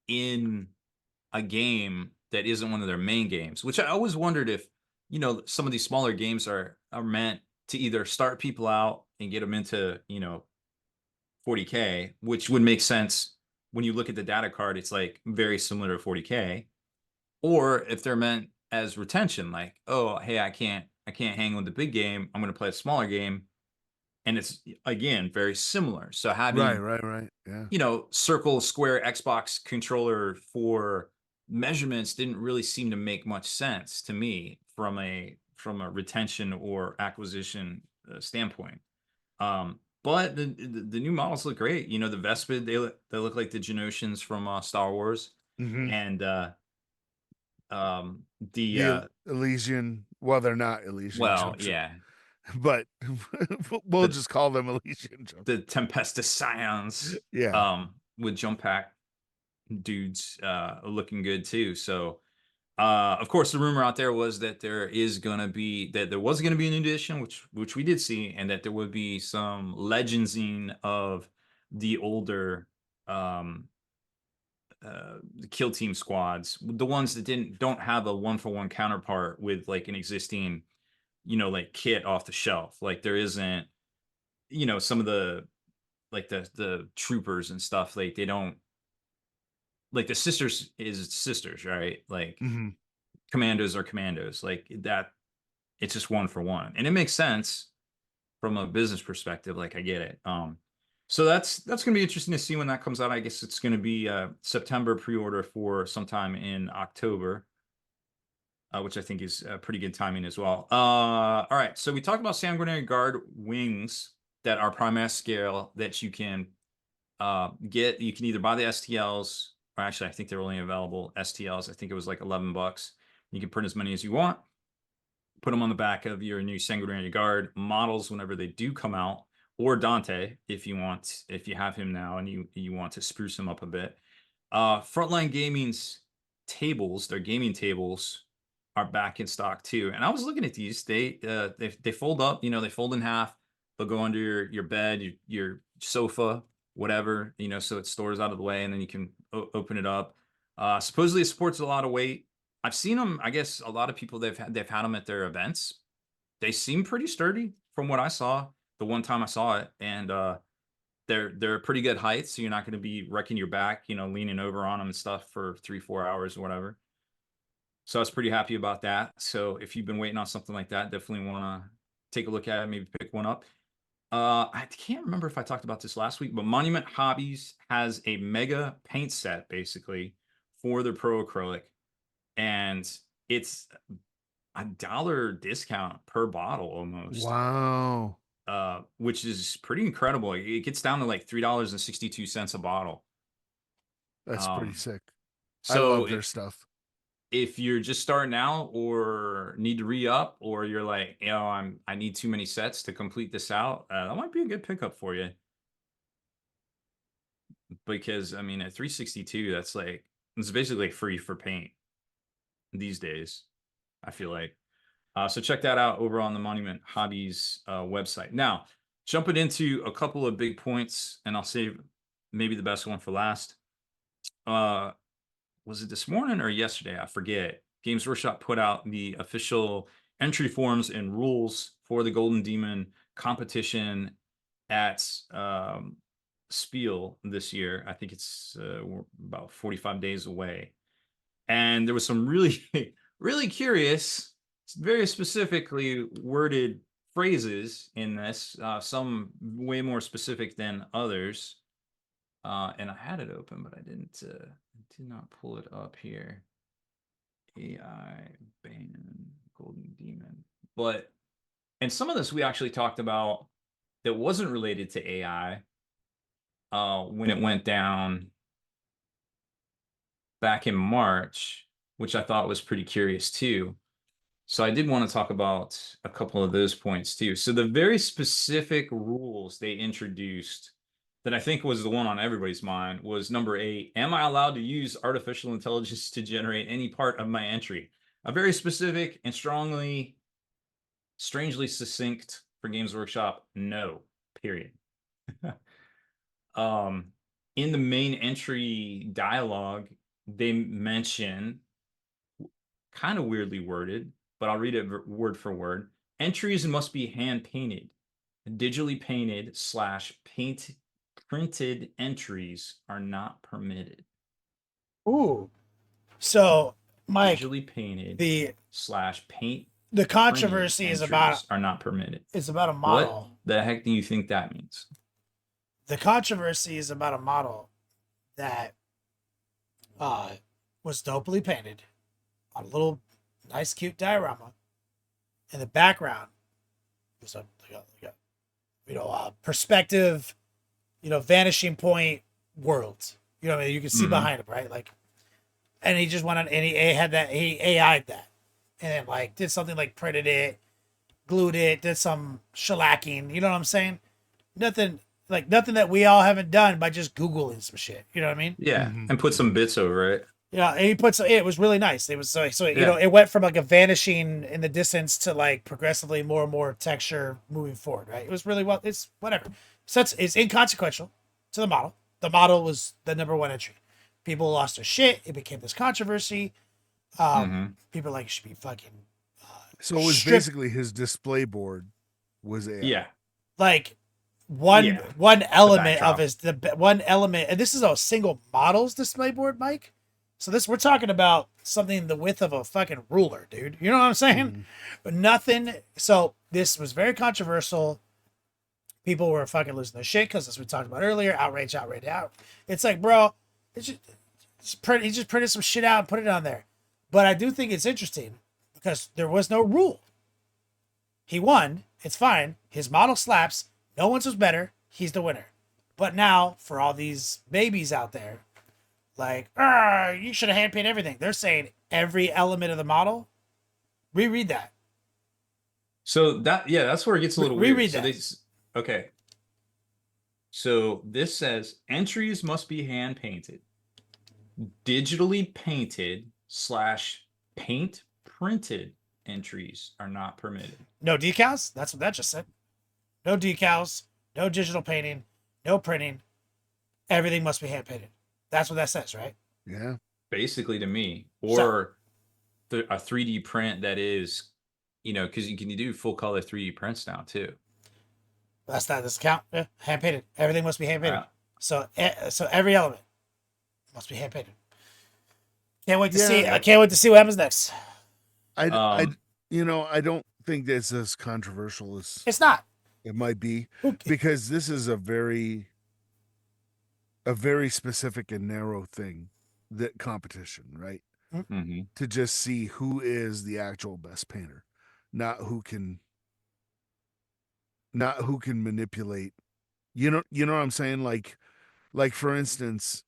S1: in a game that isn't one of their main games, which I always wondered if, some of these smaller games are meant to either start people out and get them into, 40k, which would make sense when you look at the data card. It's like very similar to 40k, or if they're meant as retention. Like, oh, hey, I can't hang with the big game. I'm going to play a smaller game, and it's again very similar. So
S4: Right,
S1: having
S4: right, right. Yeah.
S1: circle, square Xbox controller for measurements didn't really seem to make much sense to me from a retention or acquisition standpoint. But the new models look great. The Vespid, they look like the Genosians from Star Wars,
S4: Mm-hmm.
S1: and the
S4: The Elysian. Well, they're not Elysian
S1: well,
S4: jump
S1: yeah,
S4: but we'll
S1: the
S4: just call them Elysian jump.
S1: the Tempestus Scions,
S4: Yeah.
S1: with jump pack dudes looking good too. So of course the rumor out there was that there was going to be an edition, which we did see, and that there would be some legendsing of the older the kill team squads, the ones that don't have a 1-for-1 counterpart with like an existing like kit off the shelf. Like there isn't some of the like the troopers and stuff, like they don't, like the sisters is sisters, right? Like
S4: Mm-hmm.
S1: commandos are commandos, like that. It's just 1-for-1, and it makes sense from a business perspective. Like I get it. So that's gonna be interesting to see when that comes out. I guess it's gonna be September pre-order for sometime in October, which I think is pretty good timing as well. All right, so we talked about Sanguinary Guard wings that are Primaris scale that you can get. You can either buy the STLs, or actually I think they're only available STLs. I think it was like $11. You can print as many as you want, put them on the back of your new Sanguinary Guard models whenever they do come out, or Dante if you have him now and you want to spruce him up a bit. Frontline Gaming's tables, their gaming tables, are back in stock too. And I was looking at these. They fold up. They fold in half. They'll go under your bed, your sofa, whatever. So it stores out of the way, and then you can open it up. Supposedly it supports a lot of weight. I've seen them. I guess a lot of people they've had them at their events. They seem pretty sturdy from what I saw the one time I saw it, and they're a pretty good height, so you're not going to be wrecking your back, leaning over on them and stuff for 3-4 hours or whatever. So I was pretty happy about that. So if you've been waiting on something like that, definitely want to take a look at it, maybe pick one up. I can't remember if I talked about this last week, but Monument Hobbies has a mega paint set basically for their pro acrylic, and it's $1 discount per bottle almost.
S4: Wow.
S1: Which is pretty incredible. It gets down to like $3.62 a bottle.
S4: That's pretty sick. I
S1: So
S4: love their stuff.
S1: if you're just starting out or need to re-up, or you're like, I need too many sets to complete this out, that might be a good pickup for you. Because I mean, at 362, it's basically free for paint these days, I feel like. So check that out over on the Monument Hobbies website. Now, jumping into a couple of big points, and I'll save maybe the best one for last. Was it this morning or yesterday? I forget. Games Workshop put out the official entry forms and rules for the Golden Demon competition at Spiel this year. I think it's about 45 days away. And there was some really, really curious, very specifically worded phrases in this, some way more specific than others. And I had it open, but I did not pull it up here. AI ban Golden Demon. And some of this we actually talked about that wasn't related to AI when it went down back in March, which I thought was pretty curious too. So I did want to talk about a couple of those points too. So the very specific rules they introduced that I think was the one on everybody's mind was number 8. Am I allowed to use artificial intelligence to generate any part of my entry? A very specific and strangely succinct for Games Workshop. No, period. In the main entry dialogue, they mention, kind of weirdly worded, but I'll read it word for word. Entries must be hand painted. Digitally painted / printed entries are not permitted.
S2: Ooh. So Mike,
S1: digitally painted
S2: the
S1: / paint
S2: the
S1: printed
S2: controversy is
S1: entries are not permitted.
S2: a model.
S1: What the heck do you think that means?
S2: The controversy is about a model that was dopely painted on a little nice cute diorama. In the background was a perspective, vanishing point world. You know what I mean? You can see
S1: Mhm.
S2: behind him, right? Like, and he just went on and he had that, he AI'd that. And then like did something like printed it, glued it, did some shellacking, you know what I'm saying? Nothing that we all haven't done by just Googling some shit. You know what I mean?
S1: Yeah,
S4: Mhm.
S1: and put some bits over it.
S2: Yeah, and he puts it was really nice. It was so
S1: Yeah.
S2: it went from like a vanishing in the distance to like progressively more and more texture moving forward, right? It was really well. It's whatever. So it's inconsequential to the model. The model was the number one entry. People lost their shit. It became this controversy.
S1: Mhm.
S2: People like should be fucking
S4: So it was
S2: strip-
S4: basically his display board was AI.
S1: Yeah.
S2: like one
S1: Yeah.
S2: one element
S1: backdrop.
S2: of his one element, and this is a single model's display board, Mike. So we're talking about something the width of a fucking ruler, dude. You know what I'm saying?
S4: Mhm.
S2: But nothing. So this was very controversial. People were fucking losing their shit because, as we talked about earlier, outrage, outrage, out. It's like, bro, he just printed some shit out and put it on there. But I do think it's interesting because there was no rule. He won. It's fine. His model slaps. No one's was better. He's the winner. But now, for all these babies out there, like, you should have hand painted everything. They're saying every element of the model. Reread that.
S1: So that's where it gets a little weird.
S2: Reread
S1: So
S2: that.
S1: Okay. So this says entries must be hand painted, digitally painted / paint printed entries are not permitted.
S2: No decals. That's what that just said. No decals. No digital painting. No printing. Everything must be hand painted. That's what that says, right?
S4: Yeah.
S1: Basically, to me,
S2: So-
S1: or a 3D print that is, because you can do full color 3D prints now too.
S2: That's not this count. Yeah, hand painted. Everything must be hand painted.
S1: Uh,
S2: So every element must be hand painted. Can't wait to
S4: Yeah.
S2: see. I can't wait to see what happens next.
S4: I
S1: Um,
S4: I don't think that's as controversial as
S2: It's not.
S4: it might be
S2: Who-
S4: because this is a very specific and narrow thing, that competition, right?
S1: mhm.
S4: To just see who is the actual best painter, not who can manipulate. You know what I'm saying? Like for instance,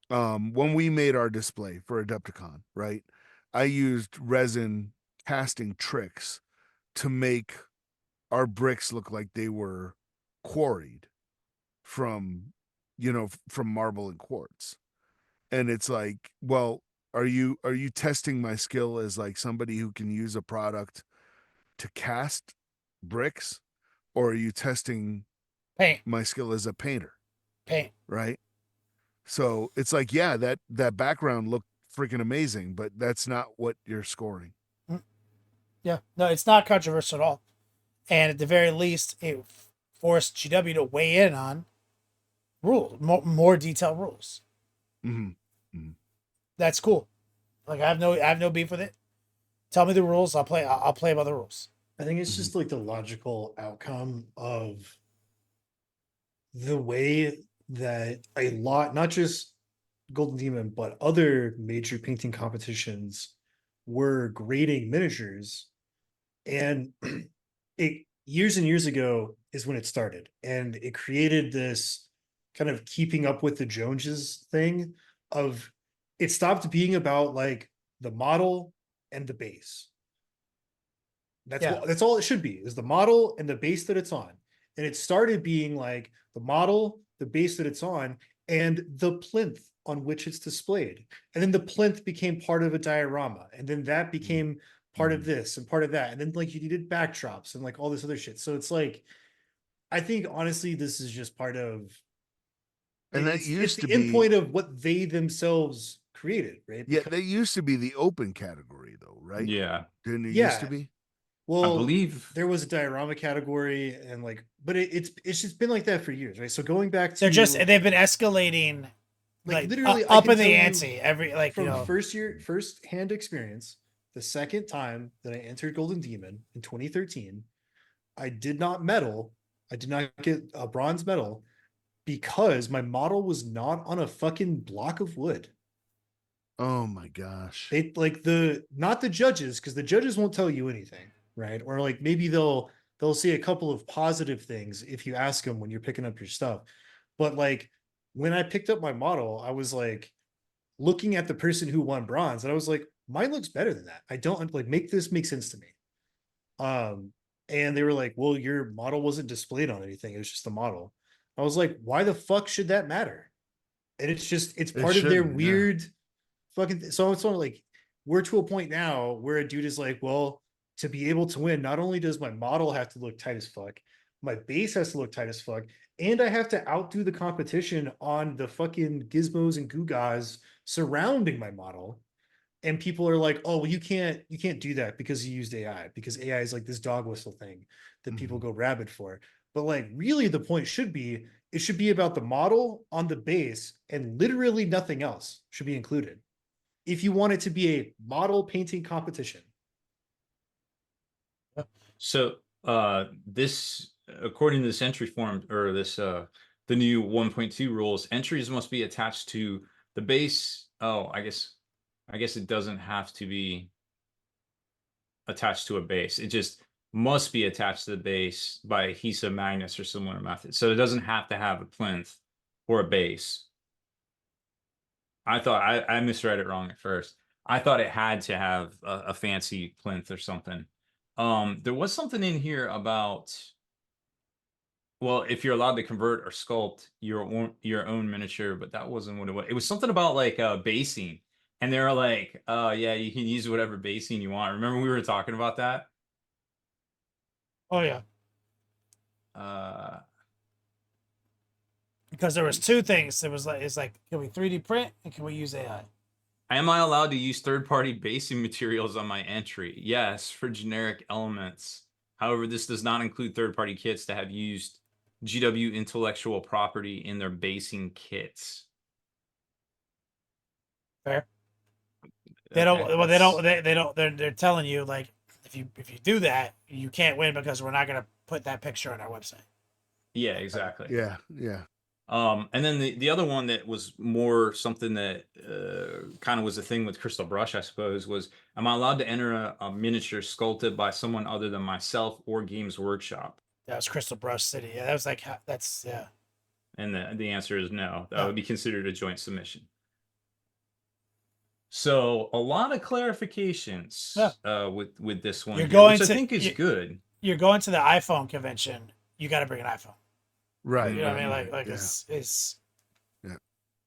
S4: when we made our display for Adepticon, right? I used resin casting tricks to make our bricks look like they were quarried from from marble and quartz. And it's like, well, are you testing my skill as like somebody who can use a product to cast bricks, or are you testing
S2: Paint.
S4: my skill as a painter,
S2: Paint.
S4: right? So it's like, yeah, that background looked freaking amazing, but that's not what you're scoring.
S2: Yeah. No, it's not controversial at all. And at the very least, it forced GW to weigh in on rules, more detailed rules.
S4: Mm-hmm.
S2: That's cool. Like I have no beef with it. Tell me the rules. I'll play by the rules.
S3: I think it's just like the logical outcome of the way that a lot, not just Golden Demon, but other major painting competitions were grading miniatures. And it years and years ago is when it started. And it created this kind of keeping up with the Joneses thing of it stopped being about like the model and the base. That's all it should be, is the model and the base that it's on. And it started being like the model, the base that it's on, and the plinth on which it's displayed. And then the plinth became part of a diorama. And then that became part of this and part of that. And then like you did backdrops and like all this other shit. So it's like, I think honestly, this is just part of,
S4: And that
S3: it's
S4: used
S3: the
S4: to
S3: end
S4: be
S3: point of what they themselves created, right?
S4: Yeah, that used to be the open category though, right?
S1: Yeah.
S4: Didn't it
S3: Yeah.
S4: used to be?
S3: Well,
S1: I believe
S3: there was a diorama category and like, but it's just been like that for years, right? So going back to
S2: They've been escalating
S3: Like
S2: like
S3: literally, I
S2: up
S3: can
S2: in
S3: tell
S2: the
S3: you
S2: ante every like you
S3: from
S2: know.
S3: first hand experience, the second time that I entered Golden Demon in 2013, I did not medal. I did not get a bronze medal because my model was not on a fucking block of wood.
S4: Oh my gosh.
S3: They like the not the judges, because the judges won't tell you anything, right? Or like maybe they'll say a couple of positive things if you ask them when you're picking up your stuff. But like when I picked up my model, I was like looking at the person who won bronze, and I was like, mine looks better than that. I don't like make this make sense to me. Um, and they were like, well, your model wasn't displayed on anything, it was just a model. I was like, why the fuck should that matter? And it's just it's
S4: It
S3: part of their
S4: shouldn't, yeah.
S3: weird fucking so it's sort of like we're to a point now where a dude is like, well, to be able to win, not only does my model have to look tight as fuck, my base has to look tight as fuck, and I have to outdo the competition on the fucking gizmos and gugas surrounding my model. And people are like, oh, well, you can't do that because you used AI, because AI is like this dog whistle thing that people
S4: Mhm.
S3: go rabid for. But like really the point should be it should be about the model on the base, and literally nothing else should be included if you want it to be a model painting competition.
S1: So this according to this entry form or this the new 1.2 rules, entries must be attached to the base. Oh, I guess it doesn't have to be attached to a base. It just must be attached to the base by adhesive magnets or similar method. So it doesn't have to have a plinth or a base. I thought I misread it wrong at first. I thought it had to have a fancy plinth or something. There was something in here about, well, if you're allowed to convert or sculpt your own miniature, but that wasn't what it was. It was something about like basing, and they were like, yeah, you can use whatever basing you want. Remember we were talking about that?
S2: Oh yeah,
S1: Uh,
S2: because there was two things. There was like it's like can we 3D print and can we use AI?
S1: am I allowed to use third-party basing materials on my entry? Yes, for generic elements. However, this does not include third-party kits that have used GW intellectual property in their basing kits.
S2: Fair. They don't.
S1: Okay,
S2: Well, they don't. They don't. They're telling you like if you do that, you can't win because we're not gonna put that picture on our website.
S1: yeah, exactly.
S4: Yeah, yeah.
S1: And then the other one that was more something that kind of was a thing with Crystal Brush, I suppose, was am I allowed to enter a miniature sculpted by someone other than myself or Games Workshop?
S2: That was Crystal Brush City. Yeah, that was like that's yeah.
S1: And the answer is no. That
S2: No.
S1: would be considered a joint submission. So a lot of clarifications
S2: Yeah.
S1: with this one
S2: You're
S1: here,
S2: going
S1: which I
S2: to
S1: think is good.
S2: you're going to the iPhone convention. You got to bring an iPhone.
S4: Right.
S2: You know what I mean?
S4: right,
S2: Like
S4: yeah.
S2: it's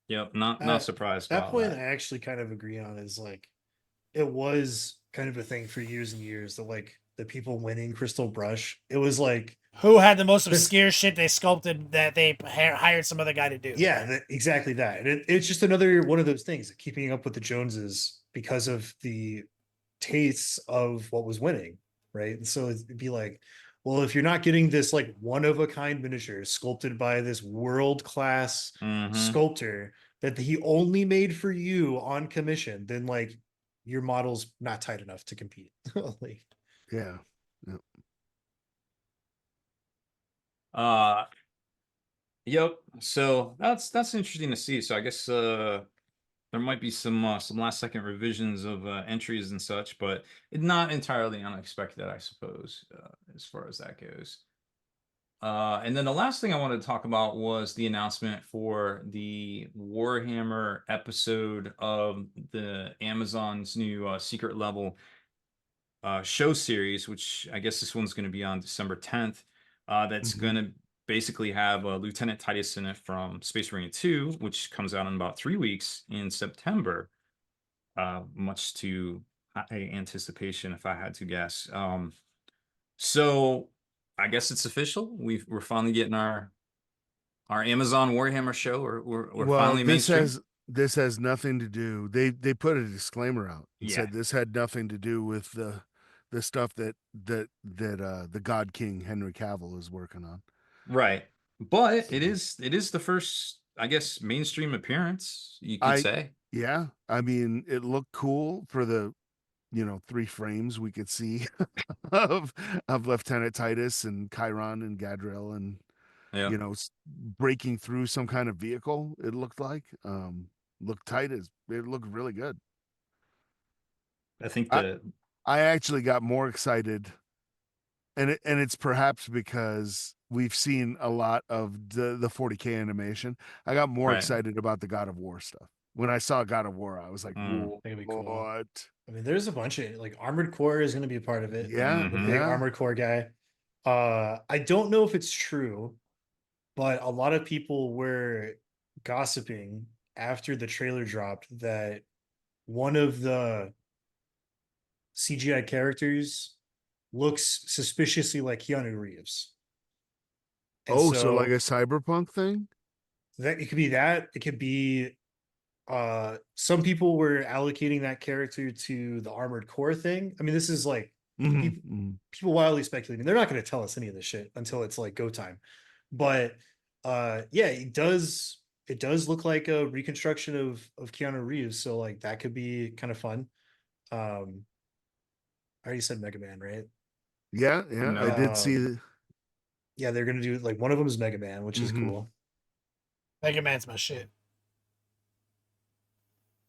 S1: Yep, not surprised
S3: That
S1: about
S3: point
S1: that.
S3: I actually kind of agree on is like it was kind of a thing for years and years that like the people winning Crystal Brush, it was like
S2: who had the most
S3: Chris-
S2: obscure shit they sculpted that they hired some other guy to do.
S3: yeah, exactly that. And it's just another one of those things, keeping up with the Joneses because of the tastes of what was winning, right? And so it'd be like, well, if you're not getting this like one of a kind miniature sculpted by this world class
S1: Mhm.
S3: sculptor that he only made for you on commission, then like your model's not tight enough to compete. Like,
S4: Yeah.
S1: Uh, yep. So that's interesting to see. So I guess there might be some last second revisions of entries and such, but not entirely unexpected, I suppose, as far as that goes. And then the last thing I wanted to talk about was the announcement for the Warhammer episode of the Amazon's new secret level show series, which I guess this one's going to be on December 10th. That's
S4: Mhm.
S1: going to basically have Lieutenant Titus in it from Space Marine 2, which comes out in about 3 weeks in September. Much to high anticipation, if I had to guess. So I guess it's official. We're finally getting our Amazon Warhammer show. We're
S4: Well,
S1: finally mainstream.
S4: this has nothing to do. They put a disclaimer out and
S1: Yeah.
S4: said this had nothing to do with the stuff that the God King Henry Cavill is working on.
S1: Right. But it is the first I guess, mainstream appearance, you could
S4: I
S1: say.
S4: yeah, I mean, it looked cool for the 3 frames we could see of Lieutenant Titus and Chiron and Gadriel and
S1: Yeah.
S4: breaking through some kind of vehicle. It looked like looked tight as it looked really good.
S1: I think
S4: I
S1: that
S4: I actually got more excited, and it's perhaps because we've seen a lot of the 40k animation. I got more
S1: right.
S4: excited about the God of War stuff. When I saw God of War, I was like,
S1: Mm.
S3: I think it'd be cool.
S4: "What?"
S3: I mean, there's a bunch of like Armored Core is going to be a part of it.
S4: Yeah,
S3: I'm a
S1: Mhm.
S3: big
S4: yeah.
S3: Armored Core guy. I don't know if it's true, but a lot of people were gossiping after the trailer dropped that one of the CGI characters looks suspiciously like Keanu Reeves. And
S4: Oh, so like
S3: so
S4: a cyberpunk thing?
S3: that it could be that, it could be some people were allocating that character to the Armored Core thing. I mean, this is like
S4: Mhm,
S3: people
S4: mhm.
S3: people wildly speculating. They're not going to tell us any of this shit until it's like go time. But yeah, it does look like a reconstruction of Keanu Reeves, so like that could be kind of fun. I already said Mega Man, right?
S4: Yeah, yeah. I
S1: No.
S4: did see.
S3: Yeah, they're gonna do like one of them is Mega Man, which is
S4: Mhm.
S3: cool.
S2: Mega Man's my shit.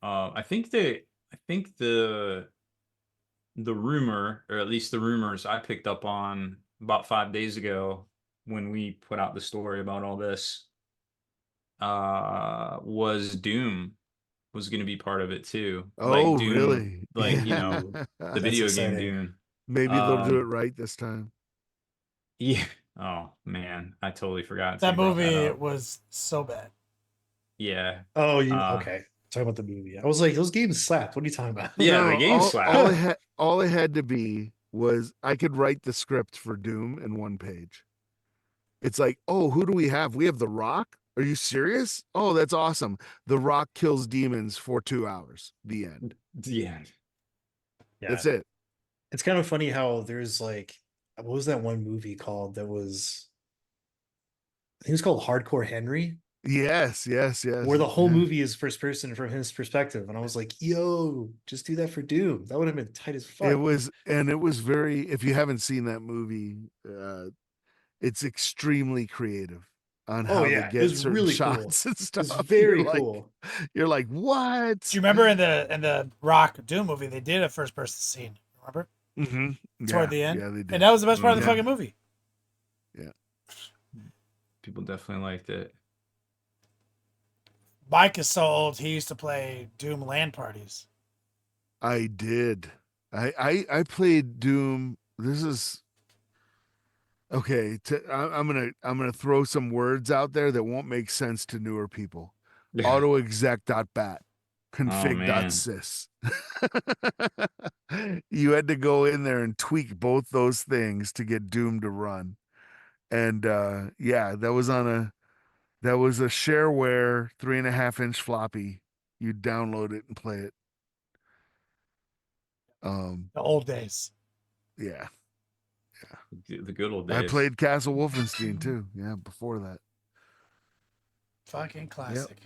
S1: I think the rumor, or at least the rumors I picked up on about 5 days ago when we put out the story about all this, was Doom was going to be part of it too. Like
S4: Oh,
S1: Doom,
S4: really?
S1: like,
S4: Yeah.
S1: the
S3: That's
S1: video game
S3: exciting.
S1: Doom.
S4: Maybe they'll do it
S1: Um,
S4: right this time.
S1: yeah. Oh man, I totally forgot until
S2: That
S1: you brought that
S2: movie
S1: up.
S2: was so bad.
S1: Yeah.
S3: Oh, you
S1: Uh,
S3: okay? Talking about the movie, I was like, those games slapped. What are you talking about?
S1: yeah, the
S4: No,
S1: game slapped.
S4: all it had to be was I could write the script for Doom in one page. It's like, oh, who do we have? We have The Rock. Are you serious? Oh, that's awesome. The Rock kills demons for 2 hours. The end.
S1: Yeah.
S3: Yeah,
S4: That's it.
S3: it's kind of funny how there's like, what was that one movie called that was, I think it was called Hardcore Henry,
S4: Yes, yes,
S3: where
S4: yes.
S3: the whole
S4: Yeah.
S3: movie is first person from his perspective. And I was like, yo, just do that for Doom. That would have been tight as
S4: It
S3: fuck.
S4: was, and it was very, if you haven't seen that movie, it's extremely creative on
S3: Oh
S4: how they
S3: yeah, it
S4: get
S3: was
S4: certain
S3: really cool.
S4: shots and
S3: It's
S4: stuff.
S3: very cool.
S4: You're like,
S2: Do
S4: what?
S2: you remember in the Rock Doom movie they did a first person scene? Remember
S4: Hmm.
S2: toward
S4: Yeah,
S2: the end,
S4: yeah, they
S2: and
S4: did.
S2: that was the best part of the
S1: Mhm.
S4: Yeah,
S2: fucking movie.
S4: yeah.
S1: People definitely liked it.
S2: Mike is so old he used to play Doom LAN parties.
S4: I did. I played Doom. This is okay. I'm gonna throw some words out there that won't make sense to newer people. Autoexec.bat,
S1: Oh man.
S4: config.sys. You had to go in there and tweak both those things to get Doom to run. And yeah, that was a shareware 3.5-inch floppy. You download it and play it. Um,
S2: The old days.
S4: yeah.
S1: The good old
S4: I
S1: days.
S4: played Castle Wolfenstein too. Yeah, before that.
S2: Fucking
S4: Yep.
S2: classic.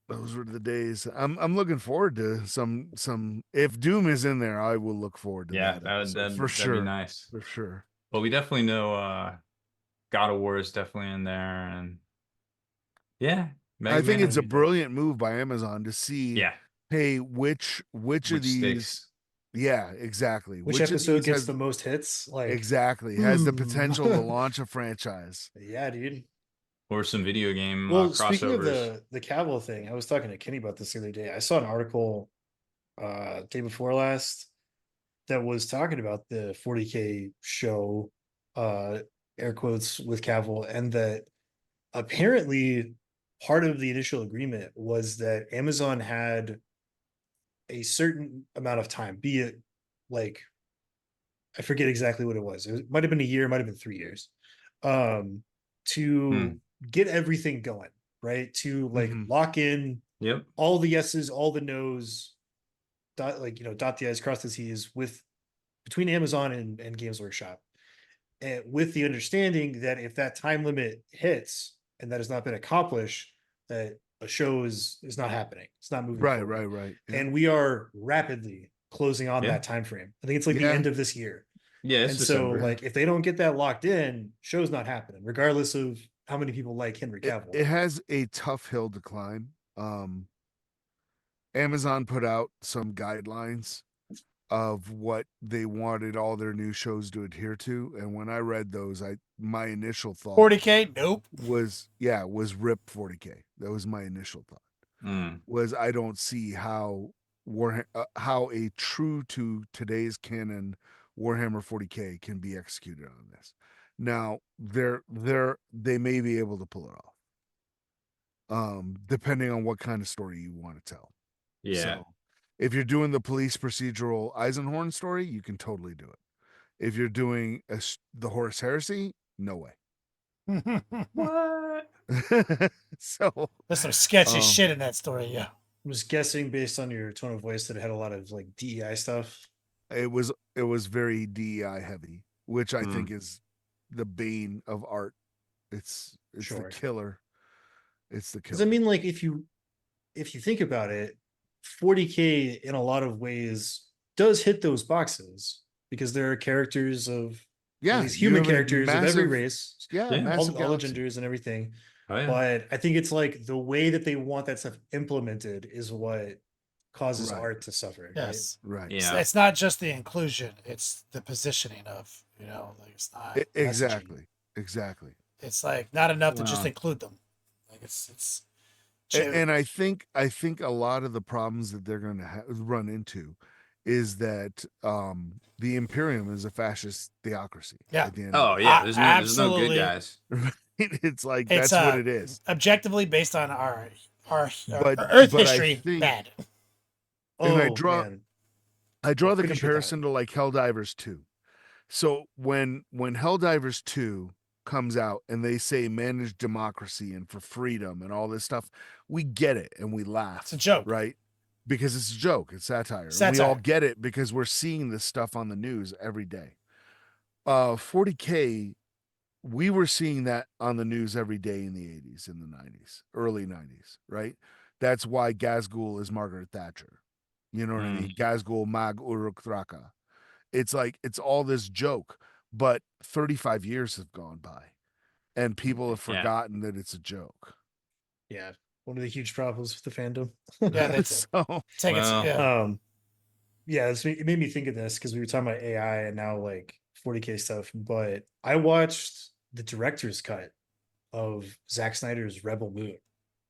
S4: Those were the days. I'm looking forward to some if Doom is in there, I will look forward to
S1: Yeah,
S4: that episode for
S1: that'd be
S4: sure.
S1: nice.
S4: For sure.
S1: But we definitely know God of War is definitely in there, and yeah,
S4: I
S1: Mega
S4: think
S1: Man.
S4: it's a
S3: Maybe dope.
S4: brilliant move by Amazon to see,
S1: Yeah,
S4: hey, which of
S1: which
S4: these,
S1: sticks.
S4: yeah, exactly.
S3: Which
S4: Which of
S3: episode
S4: these
S3: gets
S4: has
S3: the most hits? Like,
S4: exactly has the
S3: hmm.
S4: potential to launch a franchise.
S3: Yeah, dude.
S1: Or some video game
S3: Well, speaking of
S1: crossovers.
S3: the Cavill thing, I was talking to Kenny about this the other day. I saw an article day before last that was talking about the 40k show, uh air quotes with Cavill, and that apparently part of the initial agreement was that Amazon had a certain amount of time, be it like I forget exactly what it was. It might have been a year, might have been 3 years, um,
S1: Hmm.
S3: to get everything going, right? To like
S4: Hmm.
S3: lock in
S1: Yep.
S3: all the yeses, all the nos, dot the i's, cross the t's with between Amazon and Games Workshop, and with the understanding that if that time limit hits and that has not been accomplished, that a show is not happening. It's not moving
S4: Right,
S3: forward.
S4: right. Yeah.
S3: And we are rapidly closing on
S1: Yeah.
S3: that time frame. I think it's like the
S4: Yeah.
S3: end of this year.
S1: Yeah, it's
S3: And so
S1: December.
S3: like if they don't get that locked in, show's not happening, regardless of how many people like Henry Cavill.
S4: It has a tough hill to climb. Amazon put out some guidelines of what they wanted all their new shows to adhere to, and when I read those, my initial thought
S2: 40K? Nope.
S4: was rip 40K. That was my initial thought.
S1: Mm.
S4: Was I don't see how how a true to today's canon Warhammer 40K can be executed on this. Now they may be able to pull it off, depending on what kind of story you want to tell.
S1: Yeah.
S4: So if you're doing the police procedural Eisenhorn story, you can totally do it. If you're doing the Horus Heresy, no way.
S1: What?
S4: So
S2: There's some sketchy
S4: Um,
S2: shit in that story. Yeah.
S3: I was guessing based on your tone of voice that it had a lot of like DEI stuff.
S4: it was very DEI heavy, which I
S1: Mm.
S4: think is the bane of art. It's
S3: Sure.
S4: the killer. It's the
S3: Because
S4: killer.
S3: I mean, like if you think about it, 40K in a lot of ways does hit those boxes because there are characters of these
S4: you
S3: human
S4: have a
S3: characters of every
S4: massive-
S3: race,
S4: Yeah,
S1: Yeah.
S4: massive
S3: all the
S4: galaxy.
S3: genders and everything.
S1: Oh yeah.
S3: But I think it's like the way that they want that stuff implemented is what causes
S4: Right.
S3: art to suffer. right?
S2: Yes.
S4: Right.
S1: Yeah.
S2: It's not just the inclusion, it's the positioning of, like it's not,
S4: Exactly.
S2: it's like not enough to just
S1: Wow.
S2: include them. Like it's
S4: And I think a lot of the problems that they're going to run into is that the Imperium is a fascist theocracy.
S2: Yeah.
S4: At the end
S1: Oh
S4: of
S1: yeah. There's no
S2: Absolutely.
S1: good guys.
S4: it. It's like
S2: It's,
S4: that's what it is.
S2: objectively based on our
S4: But-
S2: Earth
S4: but I
S2: history
S4: think-
S2: bad.
S4: And I
S3: Oh,
S4: draw-
S3: man.
S4: I draw the
S3: Finish your
S4: comparison to like Helldivers 2. So when Helldivers 2 comes out and they say manage democracy and for freedom and all this stuff, we get it and we laugh.
S2: It's a joke.
S4: Right? Because it's a joke, it's satire. We all
S2: Satire.
S4: get it because we're seeing this stuff on the news every day. 40K, we were seeing that on the news every day in the 80s, in the 90s, early 90s, right? That's why Gazgul is Margaret Thatcher. You know what I mean? Gazgul Mag Uruk Thraka. It's like it's all this joke, but 35 years have gone by and people have
S1: Yeah.
S4: forgotten that it's a joke.
S3: Yeah. One of the huge problems with the fandom.
S2: Yeah, that's
S4: So
S2: take
S1: Wow.
S2: it. Yeah.
S3: Yeah, it made me think of this because we were talking about AI and now like 40K stuff. But I watched the director's cut of Zack Snyder's Rebel Moon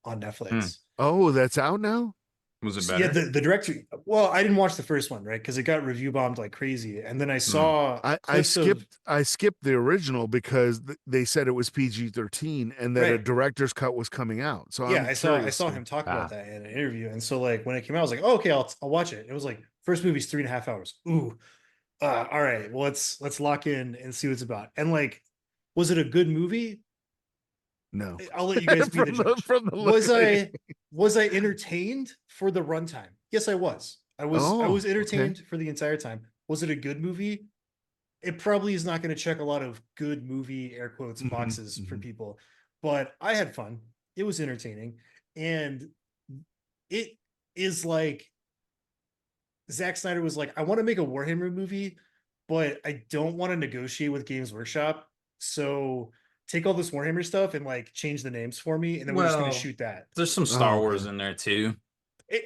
S3: on Netflix.
S4: oh, that's out now?
S1: Was it
S3: So,
S1: better?
S3: yeah, the director. Well, I didn't watch the first one, right? Because it got review bombed like crazy, and then I saw
S4: I
S3: clips of-
S4: skipped the original because they said it was PG-13 and that a
S3: Right.
S4: director's cut was coming out. So
S3: yeah,
S4: I'm
S3: I saw
S4: curious to-
S3: him talk about that in an interview, and so like when it came out, I was like, oh, okay, I'll watch it. It was like first movie's 3.5 hours. Ooh, all right, well let's lock in and see what it's about. And like, was it a good movie?
S4: No.
S3: I'll let you guys be the judge.
S4: From the look
S3: Was
S4: of it.
S3: I entertained for the runtime? Yes, I was. I was
S4: Oh, okay.
S3: entertained for the entire time. Was it a good movie? It probably is not going to check a lot of good movie air quotes
S4: Mhm,
S3: boxes for
S4: mhm.
S3: people, but I had fun. It was entertaining, and it is like Zack Snyder was like, I want to make a Warhammer movie, but I don't want to negotiate with Games Workshop. So take all this Warhammer stuff and like change the names for me, and then we're just going
S1: Well,
S3: to shoot that.
S1: There's some Star
S4: Oh,
S1: Wars
S4: okay.
S1: in there too.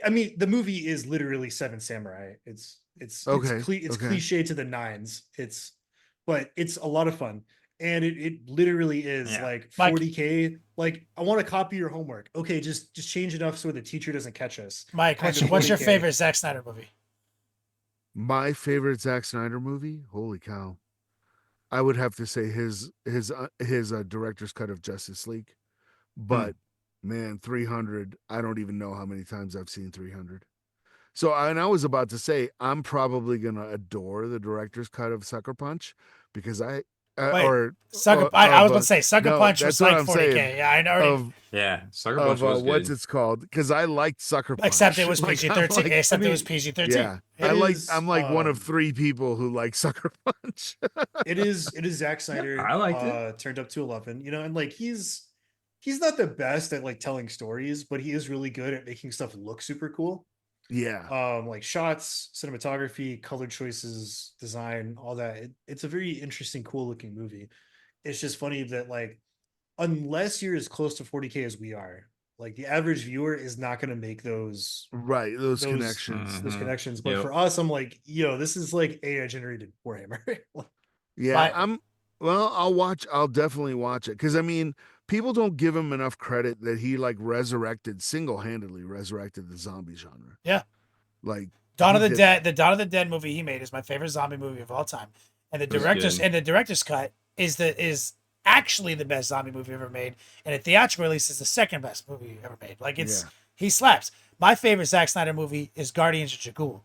S3: I mean, the movie is literally Seven Samurai. It's
S4: Okay,
S3: it's
S4: okay.
S3: cliche to the nines. But it's a lot of fun, and it literally is
S1: Yeah.
S3: like
S2: Mike.
S3: 40K. Like, I want to copy your homework. Okay, just change enough so the teacher doesn't catch us.
S2: Mike,
S3: Kind
S2: what's
S3: of
S2: your
S3: 40K.
S2: favorite Zack Snyder movie?
S4: My favorite Zack Snyder movie? Holy cow. I would have to say his director's cut of Justice League. But man, 300, I don't even know how many times I've seen 300. So and I was about to say I'm probably going to adore the director's cut of Sucker Punch because
S2: Wait,
S4: or
S2: Sucker.
S4: of,
S2: I was going to say Sucker
S4: no,
S2: Punch
S4: that's
S2: was
S4: what
S2: like
S4: I'm
S2: 40K.
S4: saying,
S2: Yeah, I know.
S4: of
S1: Yeah, Sucker Punch was
S4: what's
S1: good.
S4: it's called because I liked Sucker Punch.
S2: Except it was
S4: Like, I'm
S2: PG-13.
S4: like-
S2: Except
S3: I
S2: it was
S3: mean,
S2: PG-13.
S4: yeah,
S3: It
S4: I'm like one of
S3: is,
S4: 3 people who like Sucker Punch.
S3: it is Zack Snyder.
S1: I liked it.
S3: Turned up to 11. And like he's he's not the best at like telling stories, but he is really good at making stuff look super cool.
S4: Yeah.
S3: Like shots, cinematography, color choices, design, all that. It's a very interesting, cool looking movie. It's just funny that like unless you're as close to 40k as we are, like the average viewer is not going to make
S4: Right. Those
S3: those
S4: connections.
S3: those
S1: Mhm.
S3: connections. But
S1: Yep.
S3: for us, I'm like, yo, this is like AI generated Warhammer.
S4: Yeah.
S2: My
S4: Well, I'll definitely watch it. Cause I mean, people don't give him enough credit that he like single handedly resurrected the zombie genre.
S2: yeah,
S4: Like
S2: Dawn
S4: he
S2: of the
S4: did that.
S2: Dead, the Dawn of the Dead movie he made is my favorite zombie movie of all time, and
S1: It was good.
S2: the director's cut is actually the best zombie movie ever made, and a theatrical release is the second best movie ever made. Like
S4: Yeah.
S2: he slaps. My favorite Zack Snyder movie is Guardians of Jakul.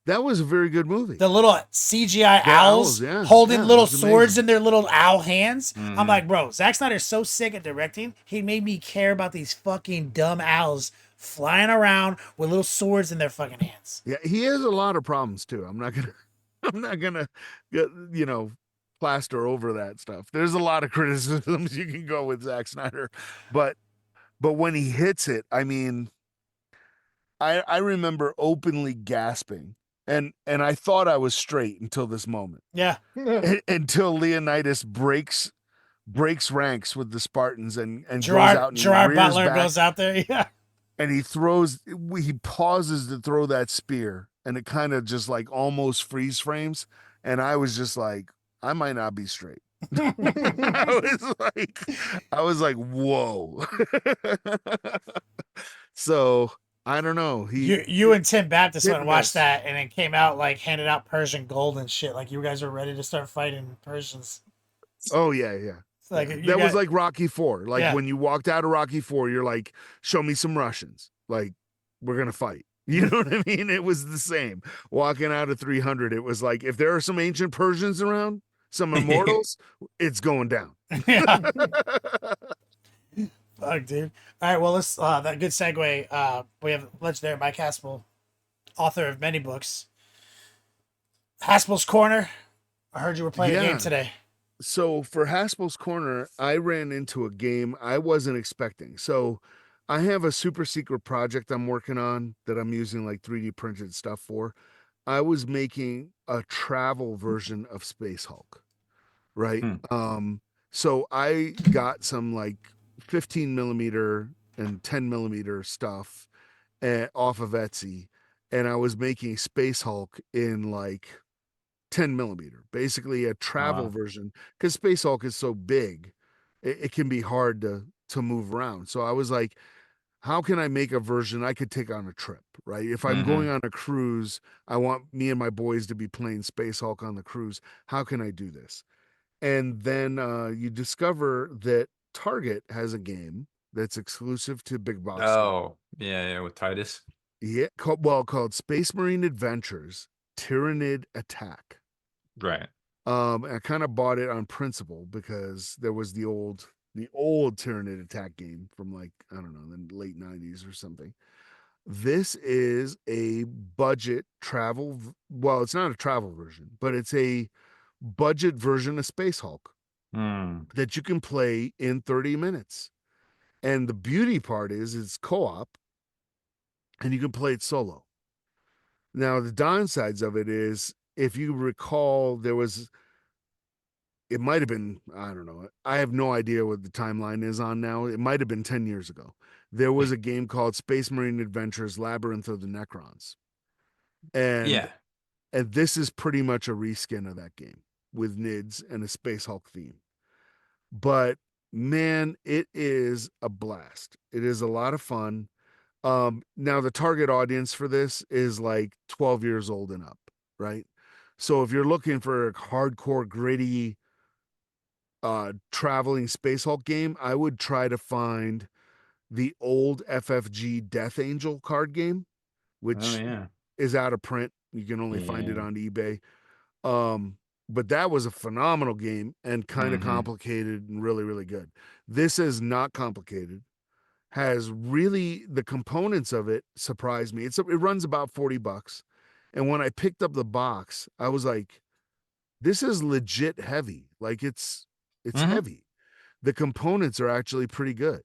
S4: That was a very good movie.
S2: The little CGI
S4: The owls,
S2: owls
S4: yeah.
S2: holding
S4: Yeah.
S2: little
S4: That's
S2: swords
S4: amazing.
S2: in their little owl hands. I'm
S1: Mhm.
S2: like, bro, Zack Snyder's so sick at directing. He made me care about these fucking dumb owls flying around with little swords in their fucking hands.
S4: Yeah, he has a lot of problems too. I'm not gonna I'm not gonna get, plaster over that stuff. There's a lot of criticisms you can go with Zack Snyder, but when he hits it, I mean, I remember openly gasping, and I thought I was straight until this moment.
S2: Yeah.
S4: Until Leonidas breaks ranks with the Spartans and goes out and he
S2: Gerard
S4: rears
S2: Butler
S4: back
S2: goes out there. Yeah.
S4: and he pauses to throw that spear and it kind of just like almost freeze frames and I was just like I might not be straight. I was like whoa. So I don't know,
S2: You and Tim Baptist
S4: hit
S2: went and
S4: and
S2: watched
S4: miss.
S2: that and then came out like handed out Persian gold and shit. Like you guys were ready to start fighting Persians.
S4: Oh yeah.
S2: It's like you
S4: That was
S2: got
S4: like Rocky 4. Like
S2: yeah.
S4: when you walked out of Rocky 4, you're like, show me some Russians. Like, we're gonna fight. You know what I mean? It was the same. Walking out of 300, it was like, if there are some ancient Persians around, some immortals, it's going down.
S2: Yeah. Fuck, dude. All right, well, let's that good segue. We have legendary Mike Haspil, author of many books. Haspil's Corner. I heard you were playing a game
S4: Yeah.
S2: today.
S4: So for Haspel's Corner, I ran into a game I wasn't expecting. So I have a super secret project I'm working on that I'm using like 3D printed stuff for. I was making a travel version of Space Hulk, right?
S1: Hmm.
S4: So I got some like 15 millimeter and 10 millimeter stuff off of Etsy, and I was making Space Hulk in like 10 millimeter, basically a travel
S1: Wow.
S4: version, because Space Hulk is so big, it can be hard to move around. So I was like, how can I make a version I could take on a trip, right? If I'm going
S1: Mhm.
S4: on a cruise, I want me and my boys to be playing Space Hulk on the cruise. How can I do this? And then you discover that Target has a game that's exclusive to big box stores.
S1: Oh, yeah, with Titus.
S4: Yeah, called Space Marine Adventures Tyrannid Attack.
S1: Right.
S4: I kind of bought it on principle because there was the old Tyrannid Attack game from like, I don't know, the late 90s or something. This is a budget well, it's not a travel version, but it's a budget version of Space Hulk
S1: Hmm.
S4: that you can play in 30 minutes. And the beauty part is it's co-op and you can play it solo. Now, the downsides of it is if you recall, it might have been, I don't know, I have no idea what the timeline is on now. It might have been 10 years ago. There was a game called Space Marine Adventures Labyrinth of the Necrons. And
S1: Yeah.
S4: this is pretty much a reskin of that game with NIDS and a Space Hulk theme. But man, it is a blast. It is a lot of fun. Now the target audience for this is like 12 years old and up, right? So if you're looking for a hardcore gritty traveling Space Hulk game, I would try to find the old FFG Death Angel card game,
S1: Oh
S4: which
S1: yeah.
S4: is out of print. You can only find it
S1: Yeah.
S4: on eBay. But that was a phenomenal game and kind of
S1: Mhm.
S4: complicated and really, really good. This is not complicated. Has really the components of it surprised me. It runs about $40. And when I picked up the box, I was like, this is legit heavy. Like it's
S1: Mhm.
S4: heavy. the components are actually pretty good.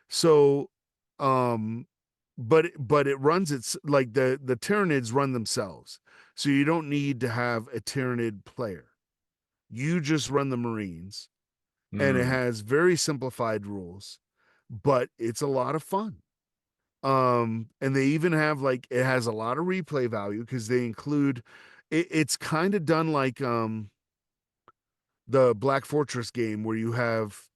S4: So, but it runs its like the Tyranids run themselves, so you don't need to have a Tyranid player. You just run the Marines, and it
S1: Mm.
S4: has very simplified rules, but it's a lot of fun. And they even have like it has a lot of replay value because they include it's kind of done like the Black Fortress game where you have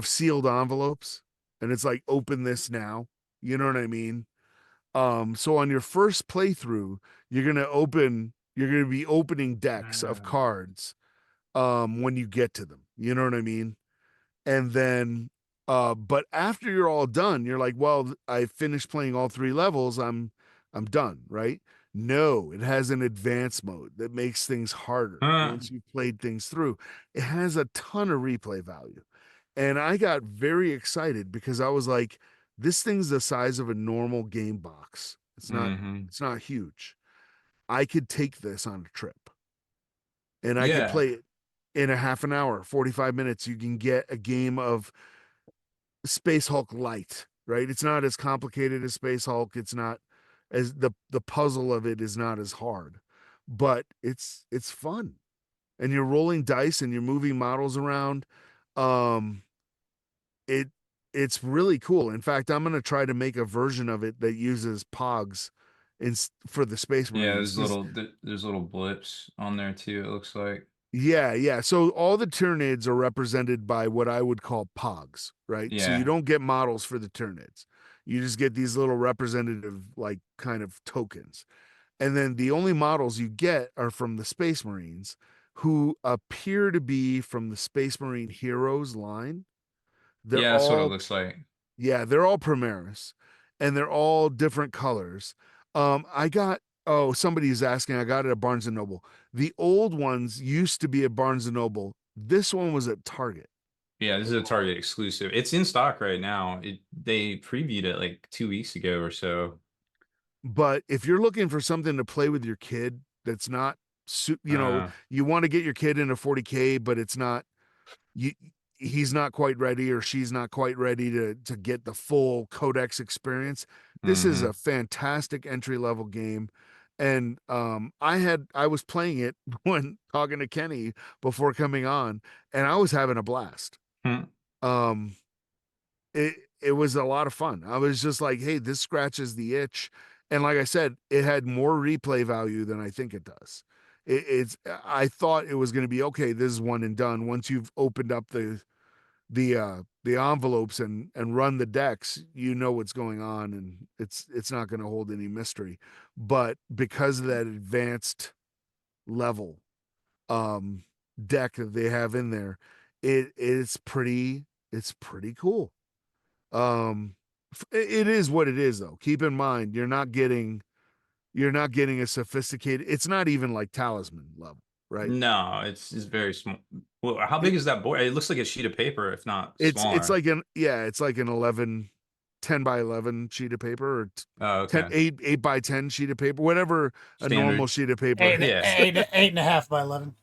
S4: sealed envelopes and it's like open this now. You know what I mean? So on your first playthrough, you're gonna be opening decks of
S1: Ah.
S4: cards when you get to them. You know what I mean? And then but after you're all done, you're like, well, I finished playing all 3 levels, I'm done, right? No, it has an advanced mode that makes things harder
S1: Huh.
S4: once you've played things through. It has a ton of replay value. And I got very excited because I was like, this thing's the size of a normal game box.
S1: Hmm.
S4: It's not huge. I could take this on a trip and I could
S1: Yeah.
S4: play it in a half an hour, 45 minutes. You can get a game of Space Hulk light, right? It's not as complicated as Space Hulk. It's not as the puzzle of it is not as hard, but it's fun. And you're rolling dice and you're moving models around. Um, it it's really cool. In fact, I'm gonna try to make a version of it that uses Pogs for the Space
S1: Yeah,
S4: Marines.
S1: there's little blips on there too, it looks like.
S4: Yeah, yeah. So all the Tyranids are represented by what I would call Pogs, right? So you
S1: Yeah.
S4: don't get models for the Tyranids. You just get these little representative, like, kind of tokens. And then the only models you get are from the Space Marines, who appear to be from the Space Marine Heroes line. They're
S1: Yeah, that's what it
S4: all,
S1: looks like.
S4: yeah, they're all Primaris, and they're all different colors. I got oh, somebody's asking. I got it at Barnes and Noble. The old ones used to be at Barnes and Noble. This one was at Target.
S1: Yeah, this is a Target exclusive. It's in stock right now. They previewed it like 2 weeks ago or so.
S4: But if you're looking for something to play with your kid, that's not, you know,
S1: Uh,
S4: you want to get your kid into 40k, but it's not you. He's not quite ready, or she's not quite ready to get the full Codex experience. This is a
S1: hmm.
S4: fantastic entry level game, and I was playing it when talking to Kenny before coming on, and I was having a blast.
S1: Hmm.
S4: Um, it was a lot of fun. I was just like, hey, this scratches the itch. And like I said, it had more replay value than I think it does. It's I thought it was going to be okay. This is one and done. Once you've opened up the envelopes and run the decks, you know what's going on, and it's not going to hold any mystery. But because of that advanced level um deck that they have in there, it's pretty cool. um it is what it is, though. Keep in mind, you're not getting a sophisticated, it's not even like Talisman level, right?
S1: No, it's very small. Well, how
S4: it,
S1: big is that board? It looks like a sheet of paper, if not
S4: it's
S1: smaller.
S4: like an yeah, it's like an 10 by 11 sheet of paper, or
S1: Oh,
S4: 10
S1: okay.
S4: 8 by 10 sheet of paper, whatever a normal
S1: Standard.
S4: sheet of paper
S2: Eight,
S1: Yeah.
S2: eight, 8.5 by 11.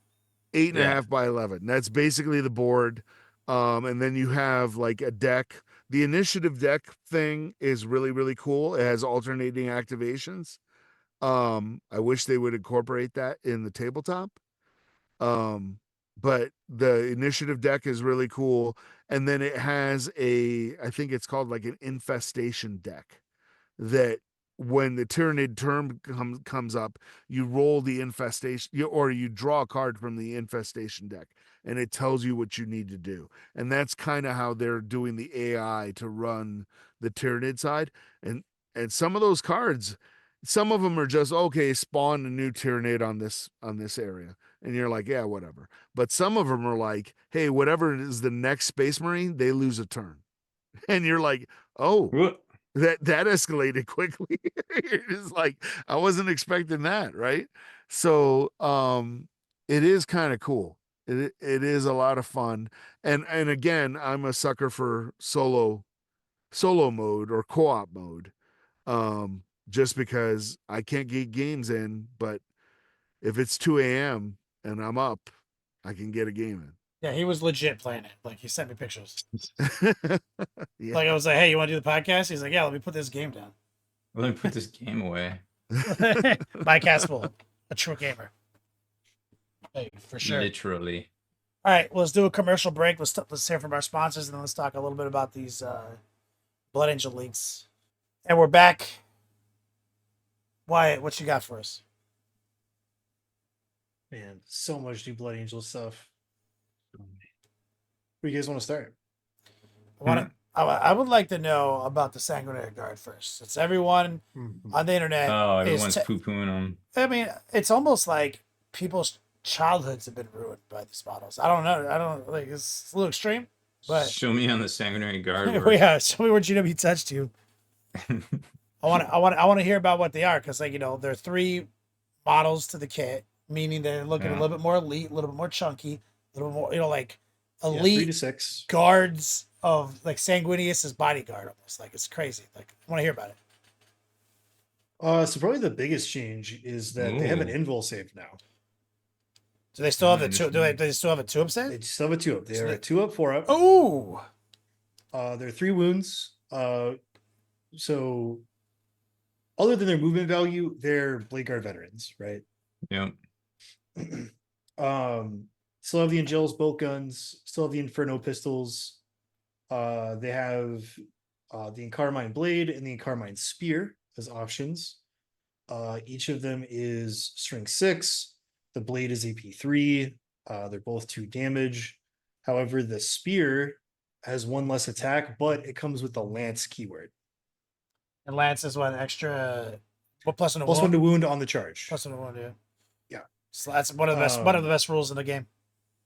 S4: eight and a
S1: Yeah.
S4: half by 11. That's basically the board. And then you have like a deck. The initiative deck thing is really, really cool. It has alternating activations. I wish they would incorporate that in the tabletop. Um, but the initiative deck is really cool. And then it has I think it's called like an infestation deck, that when the Tyranid term comes up, you roll the infestation, or you draw a card from the infestation deck, and it tells you what you need to do. And that's kind of how they're doing the AI to run the Tyranid side. And some of those cards, some of them are just okay, spawn a new Tyranid on this area, and you're like, yeah, whatever. But some of them are like, hey, whatever is the next Space Marine, they lose a turn, and you're like, oh,
S1: Whoop.
S4: that escalated quickly. It's like I wasn't expecting that, right? So it is kind of cool. It is a lot of fun. And again, I'm a sucker for solo mode or co-op mode. Just because I can't get games in, but if it's 2 a.m. and I'm up, I can get a game in.
S2: Yeah, he was legit playing it. Like he sent me pictures.
S4: Yeah.
S2: Like I was like, "Hey, you want to do the podcast?" He's like, "Yeah, let me put this game down."
S1: Let me put this game away.
S2: Mike Haspil, a true gamer. Hey, for sure.
S1: Literally.
S2: All right, well, let's do a commercial break. Let's hear from our sponsors, and then let's talk a little bit about these Blood Angel leaks. And we're back. Wyatt, what you got for us?
S3: Man, so much new Blood Angel stuff. Where do you guys want to start?
S2: I would like to know about the Sanguinary Guard first. It's everyone on the internet.
S1: Oh,
S2: is
S1: everyone's poo-pooing them.
S2: I mean, it's almost like people's childhoods have been ruined by these models. I don't know. I don't like it's a little extreme, but
S1: Show me on the Sanguinary Guard.
S2: yeah, show me where GW touched you. I want to hear about what they are because, like, there are 3 models to the kit, meaning they're looking a little bit more elite, a little bit more chunky, a little more, like elite
S3: 3 to 6
S2: guards of like Sanguinius's bodyguard, almost like it's crazy. Like, I want to hear about it.
S3: So probably the biggest change is that they have an
S1: Ooh.
S3: invul save now.
S2: Do they still have the two? Do they still have a 2-up save?
S3: They still have a 2-up. They are a 2-up, 4-up.
S2: Oh,
S3: They're 3 wounds. So other than their movement value, they're Blade Guard veterans, right?
S1: Yep.
S3: Still have the Angel's bolt guns, still have the Inferno pistols. They have the Encarmine blade and the Encarmine spear as options. Each of them is strength 6. The blade is AP3. They're both 2 damage. However, the spear has 1 less attack, but it comes with the lance keyword.
S2: and Lance is what extra? What plus one to
S3: Plus
S2: wound?
S3: 1 to wound on the charge.
S2: Plus one to wound, yeah.
S3: Yeah.
S2: So that's one of the best. One of the best rules in the game.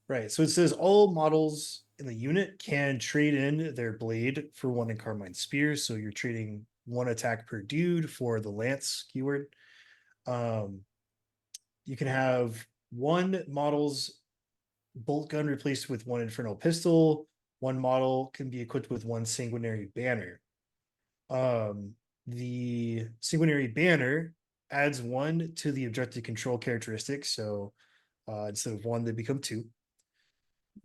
S3: Right. So it says all models in the unit can trade in their blade for 1 Encarmine spear. So you're trading 1 attack per dude for the lance keyword. You can have 1 model's bolt gun replaced with 1 infernal pistol. 1 model can be equipped with 1 sanguinary banner. The sanguinary banner adds 1 to the objective control characteristic. So instead of 1, they become 2.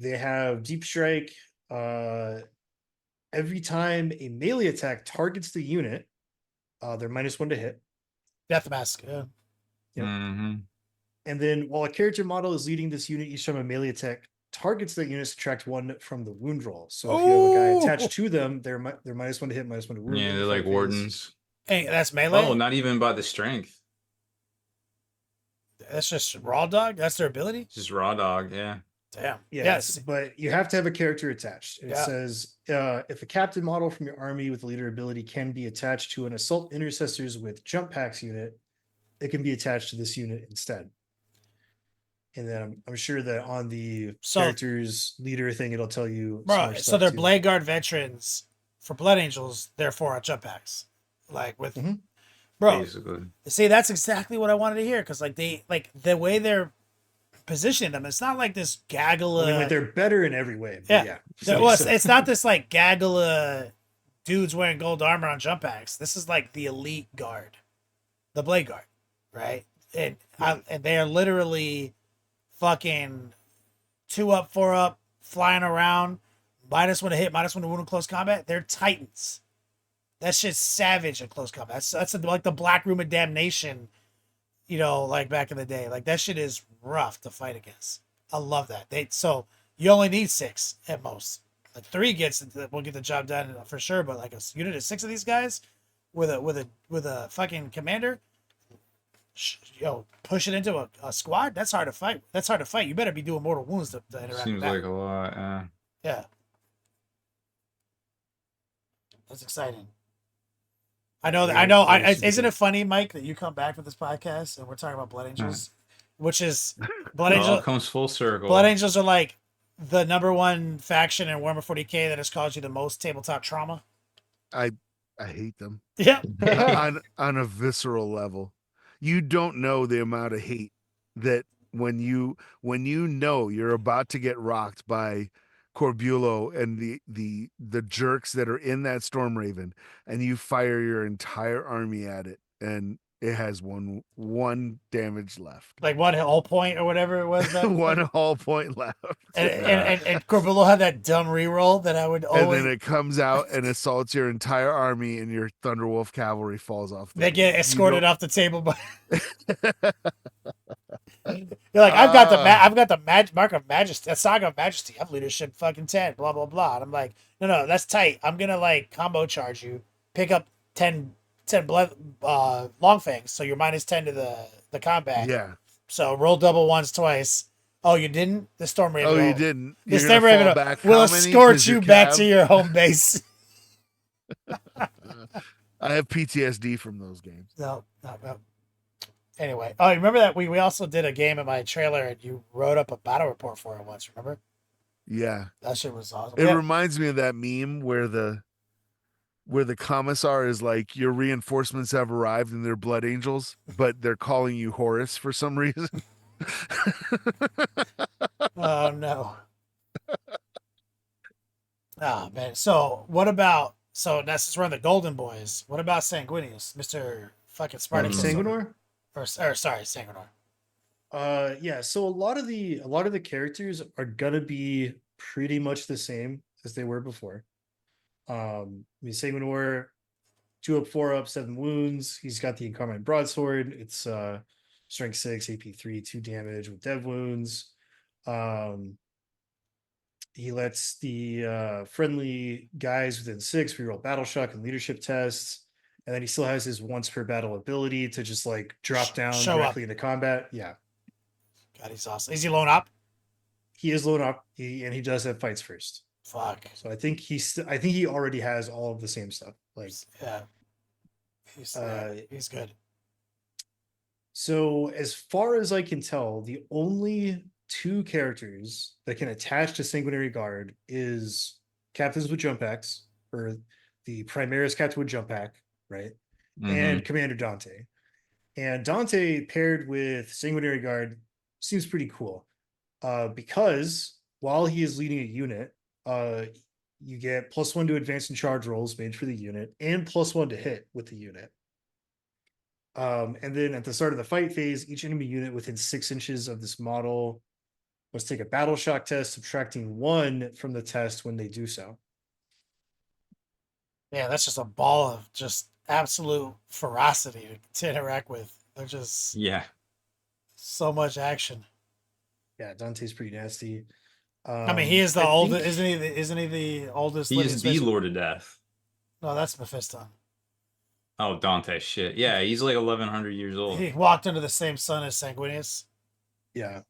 S3: They have deep strike. Every time a melee attack targets the unit, they're -1 to hit.
S2: Death mask. Yeah.
S3: Yep.
S1: Mm-hmm.
S3: And then while a character model is leading this unit, each time a melee attack targets that unit, subtract 1 from the wound roll. So if you have a guy attached to them, they're -1 to hit, -1 to wound.
S1: Yeah, they're like wardens.
S2: Hey, that's melee.
S1: Oh, not even by the strength.
S2: That's just raw dog. That's their ability.
S1: Just raw dog. Yeah.
S2: Damn.
S3: Yeah,
S2: Yes.
S3: but you have to have a character attached. And
S2: Yeah.
S3: It says if a captain model from your army with leader ability can be attached to an assault intercessors with jump packs unit, it can be attached to this unit instead. And then I'm sure that on the characters leader thing, it'll tell you.
S2: Bro, so they're Blade Guard veterans for Blood Angels, therefore on jump packs. Like with bro.
S1: Basically.
S2: See, that's exactly what I wanted to hear. Cause like the way they're positioning them, it's not like this gaggle of
S3: they're better in every way.
S2: Yeah. Well, it's not this like gaggle of dudes wearing gold armor on jump packs. This is like the elite guard. The Blade Guard. Right? And they are literally fucking 2-up, 4-up, flying around, -1 to hit, -1 to wound in close combat. They're titans. That shit's savage in close combat. That's like the Black Room of Damnation, like back in the day. Like that shit is rough to fight against. I love that. So you only need 6 at most. Like 3 will get the job done for sure. But like a unit of 6 of these guys with a fucking commander. Push it into a squad. That's hard to fight. You better be doing mortal wounds to interact.
S1: Seems
S2: with
S1: like a lot.
S2: Yeah, that's exciting. I know. Isn't it funny, Mike, that you come back with this podcast and we're talking about Blood Angels, which is Blood Angels.
S1: It all comes full circle.
S2: Blood Angels are like the #1 faction in Warhammer 40k that has caused you the most tabletop trauma.
S4: I hate them.
S2: Yeah.
S4: on a visceral level. You don't know the amount of hate that when you know you're about to get rocked by Corbulo and the jerks that are in that Storm Raven, and you fire your entire army at it, and It has one damage left.
S2: Like one whole point or whatever it was back.
S4: One whole point left.
S2: And Corbillo had that dumb reroll that I would
S4: And
S2: always.
S4: then it comes out and assaults your entire army, and your Thunderwolf cavalry falls off.
S2: They get
S4: You
S2: escorted
S4: don't-
S2: off the table by. You're like, I've got the I've got the mark of majesty, a saga of majesty. I've leadership fucking 10, blah blah blah. And I'm like, no, that's tight. I'm gonna like combo charge you, pick up 10 blood long fangs, so you're -10 to the combat.
S4: Yeah.
S2: So roll double ones twice. Oh, you didn't? The Storm Raven.
S4: Oh, you didn't.
S2: The
S4: You're
S2: Storm
S4: gonna
S2: Raven
S4: fall back.
S2: will
S4: How many?
S2: escort
S4: 'Cause
S2: you
S4: your
S2: back
S4: cav-
S2: to your home base.
S4: I have PTSD from those games.
S2: No. Anyway, oh, you remember that we also did a game in my trailer, and you wrote up a battle report for it once. Remember?
S4: Yeah.
S2: That shit was awesome.
S4: It reminds me of that meme where the commissar is like, your reinforcements have arrived and they're blood angels, but they're calling you Horus for some reason.
S2: Oh no. Oh man. So what about? So that's just we're the Golden Boys. What about Sanguinius, Mister Fucking Spartacus?
S3: Sanguinor?
S2: Or sorry, Sanguinor.
S3: Yeah, so a lot of the characters are gonna be pretty much the same as they were before. I mean, Sanguinor, 2 up, 4 up, 7 wounds. He's got the Incarnate Broadsword. It's strength 6, AP 3, 2 damage with dev wounds. He lets the friendly guys within 6 reroll battle shock and leadership tests. And then he still has his once per battle ability to just like drop down
S2: Show
S3: directly
S2: up.
S3: into combat. Yeah.
S2: God, he's awesome. Is he lone up?
S3: He is load up, and he does have fights first.
S2: Fuck.
S3: So I think he already has all of the same stuff. Like,
S2: Yeah. He's good.
S3: so as far as I can tell, the only 2 characters that can attach to Sanguinary Guard is Captains with Jump Packs, or the Primaris Captain with Jump Pack, right? And Commander Dante. And Dante paired with Sanguinary Guard seems pretty cool. Because while he is leading a unit, you get +1 to advance and charge rolls made for the unit, and +1 to hit with the unit. And then at the start of the fight phase, each enemy unit within 6 inches of this model must take a battle shock test, subtracting 1 from the test when they do so.
S2: Yeah, that's just a ball of just absolute ferocity to interact with. They're just so much action.
S3: Yeah, Dante's pretty nasty.
S2: I mean, he is the oldest, isn't he? Isn't he the oldest?
S1: He is the Lord of Death.
S2: No, that's Mephisto.
S1: Oh, Dante, shit. Yeah, he's like 1100 years old.
S2: He walked into the same sun as Sanguinius.
S3: Yeah.